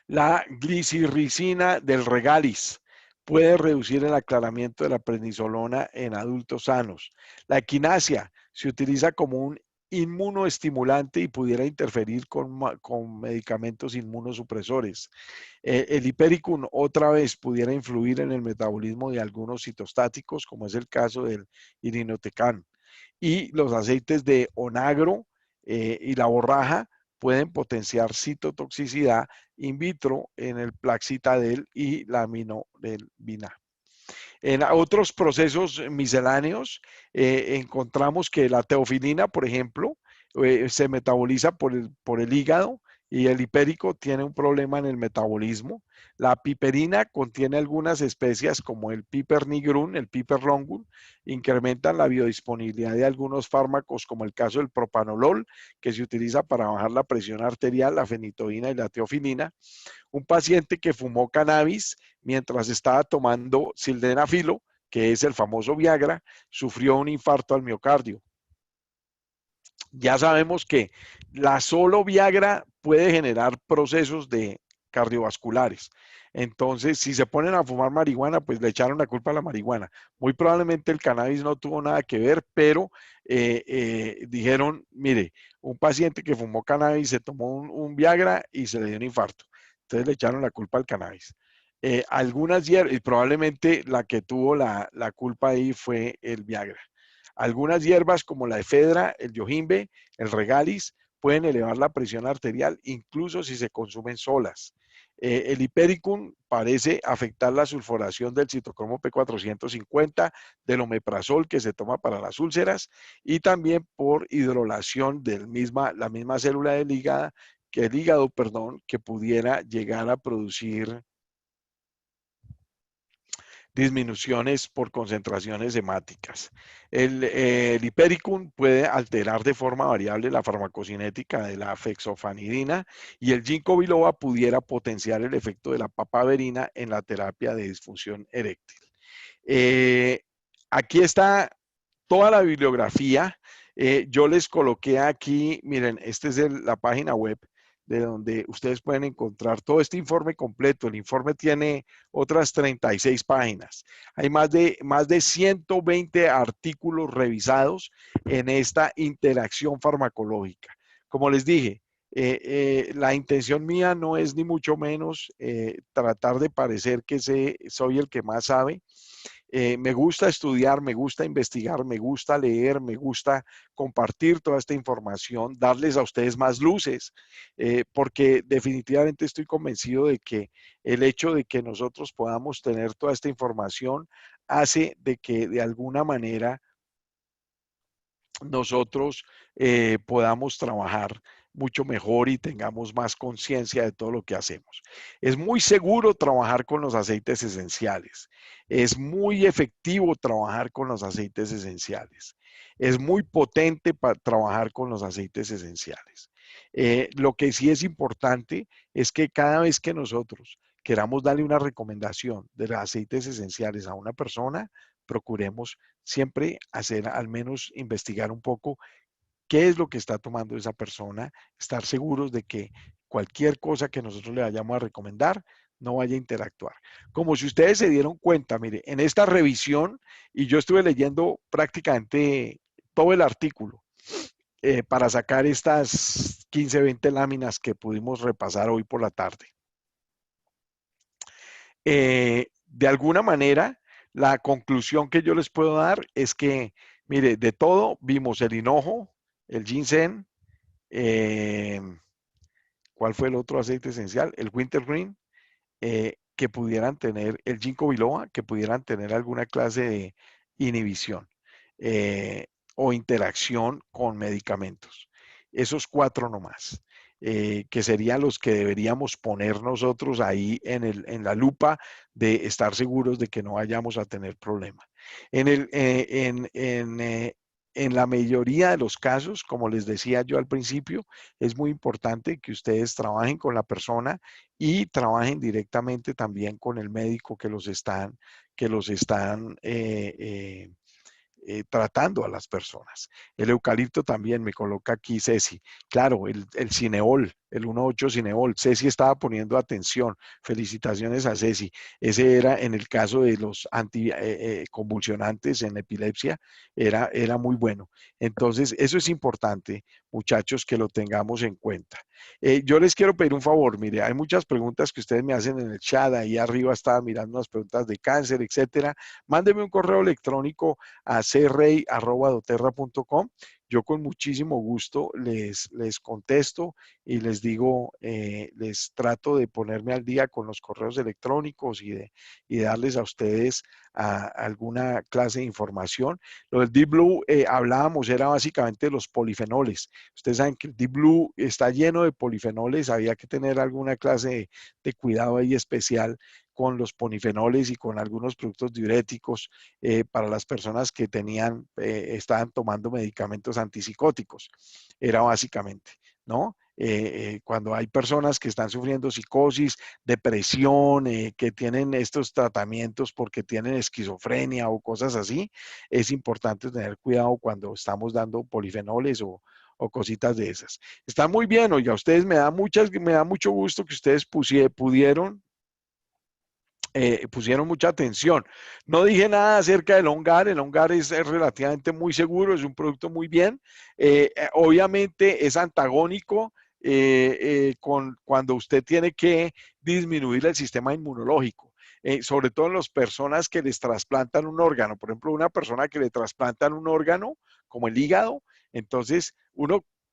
La glicirricina del regalis puede reducir el aclaramiento de la prednisolona en adultos sanos. La equinacia se utiliza como un inmunoestimulante y pudiera interferir con medicamentos inmunosupresores. El hipericum otra vez pudiera influir en el metabolismo de algunos citostáticos, como es el caso del irinotecan. Y los aceites de onagro y la borraja pueden potenciar citotoxicidad in vitro en el Plaxitadel y la aminodelvina. En otros procesos misceláneos encontramos que la teofilina, por ejemplo, se metaboliza por el hígado y el hipérico tiene un problema en el metabolismo. La piperina contiene algunas especias como el piper nigrum, el piper longum, incrementan la biodisponibilidad de algunos fármacos como el caso del propanolol, que se utiliza para bajar la presión arterial, la fenitoína y la teofilina. Un paciente que fumó cannabis mientras estaba tomando sildenafilo, que es el famoso Viagra, sufrió un infarto al miocardio. Ya sabemos que la solo Viagra puede generar procesos cardiovasculares. Entonces, si se ponen a fumar marihuana, pues le echaron la culpa a la marihuana. Muy probablemente el cannabis no tuvo nada que ver, pero dijeron, mire, un paciente que fumó cannabis se tomó un Viagra y se le dio un infarto. Entonces le echaron la culpa al cannabis. Algunas hierbas, y probablemente la que tuvo la culpa ahí fue el Viagra. Algunas hierbas como la efedra, el yojimbe, el regalis, pueden elevar la presión arterial, incluso si se consumen solas. El hipericum parece afectar la sulforación del citocromo P450, del omeprazol que se toma para las úlceras y también por hidrolación de la misma célula del hígado, que pudiera llegar a producir disminuciones por concentraciones hemáticas. El hipericum puede alterar de forma variable la farmacocinética de la fexofanidina y el ginkgo biloba pudiera potenciar el efecto de la papaverina en la terapia de disfunción eréctil. Aquí está toda la bibliografía. Yo les coloqué aquí, miren, esta es la página web de donde ustedes pueden encontrar todo este informe completo. El informe tiene otras 36 páginas. Hay más de 120 artículos revisados en esta interacción farmacológica. Como les dije, la intención mía no es ni mucho menos tratar de parecer que soy el que más sabe. Me gusta estudiar, me gusta investigar, me gusta leer, me gusta compartir toda esta información, darles a ustedes más luces, porque definitivamente estoy convencido de que el hecho de que nosotros podamos tener toda esta información hace de que de alguna manera nosotros podamos trabajar mucho mejor y tengamos más conciencia de todo lo que hacemos. Es muy seguro trabajar con los aceites esenciales. Es muy efectivo trabajar con los aceites esenciales. Es muy potente para trabajar con los aceites esenciales. Lo que sí es importante es que cada vez que nosotros queramos darle una recomendación de los aceites esenciales a una persona, procuremos siempre hacer, al menos investigar un poco qué es lo que está tomando esa persona, estar seguros de que cualquier cosa que nosotros le vayamos a recomendar no vaya a interactuar. Como si ustedes se dieron cuenta, mire, en esta revisión, y yo estuve leyendo prácticamente todo el artículo para sacar estas 15, 20 láminas que pudimos repasar hoy por la tarde. De alguna manera, la conclusión que yo les puedo dar es que Mire, de todo vimos el hinojo, el ginseng, ¿cuál fue el otro aceite esencial? El wintergreen, que pudieran tener, el ginkgo biloba, que pudieran tener alguna clase de inhibición eh, o interacción con medicamentos. Esos 4 nomás, que serían los que deberíamos poner nosotros ahí en la lupa de estar seguros de que no vayamos a tener problema. En la mayoría de los casos, como les decía yo al principio, es muy importante que ustedes trabajen con la persona y trabajen directamente también con el médico que los están tratando a las personas. El eucalipto también me coloca aquí Ceci. Claro, el cineol, el 1,8 cineol. Ceci estaba poniendo atención. Felicitaciones a Ceci. Ese era en el caso de los anticonvulsionantes en epilepsia, era muy bueno. Entonces, eso es importante, muchachos, que lo tengamos en cuenta. Yo les quiero pedir un favor, mire, hay muchas preguntas que ustedes me hacen en el chat, ahí arriba estaba mirando unas preguntas de cáncer, etcétera. Mándeme un correo electrónico a crey@doterra.com. Yo con muchísimo gusto les contesto y les digo, les trato de ponerme al día con los correos electrónicos y darles a ustedes alguna clase de información. Lo del Deep Blue, hablábamos, era básicamente los polifenoles. Ustedes saben que el Deep Blue está lleno de polifenoles, había que tener alguna clase de cuidado ahí especial con los polifenoles y con algunos productos diuréticos para las personas que estaban tomando medicamentos antipsicóticos. Era básicamente, ¿no? Cuando hay personas que están sufriendo psicosis, depresión, que tienen estos tratamientos porque tienen esquizofrenia o cosas así, es importante tener cuidado cuando estamos dando polifenoles o cositas de esas. Está muy bien, oiga, ustedes me da mucho gusto que ustedes pusieron mucha atención. No dije nada acerca del Ongar. El Ongar es relativamente muy seguro, es un producto muy bien. Obviamente es antagónico cuando usted tiene que disminuir el sistema inmunológico. Sobre todo en las personas que les trasplantan un órgano. Por ejemplo, una persona que le trasplantan un órgano, como el hígado, entonces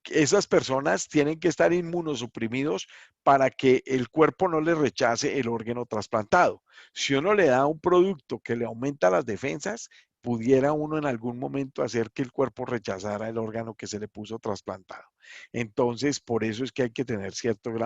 esas personas tienen que estar inmunosuprimidos para que el cuerpo no le rechace el órgano trasplantado. Si uno le da un producto que le aumenta las defensas, pudiera uno en algún momento hacer que el cuerpo rechazara el órgano que se le puso trasplantado. Entonces, por eso es que hay que tener cierto grado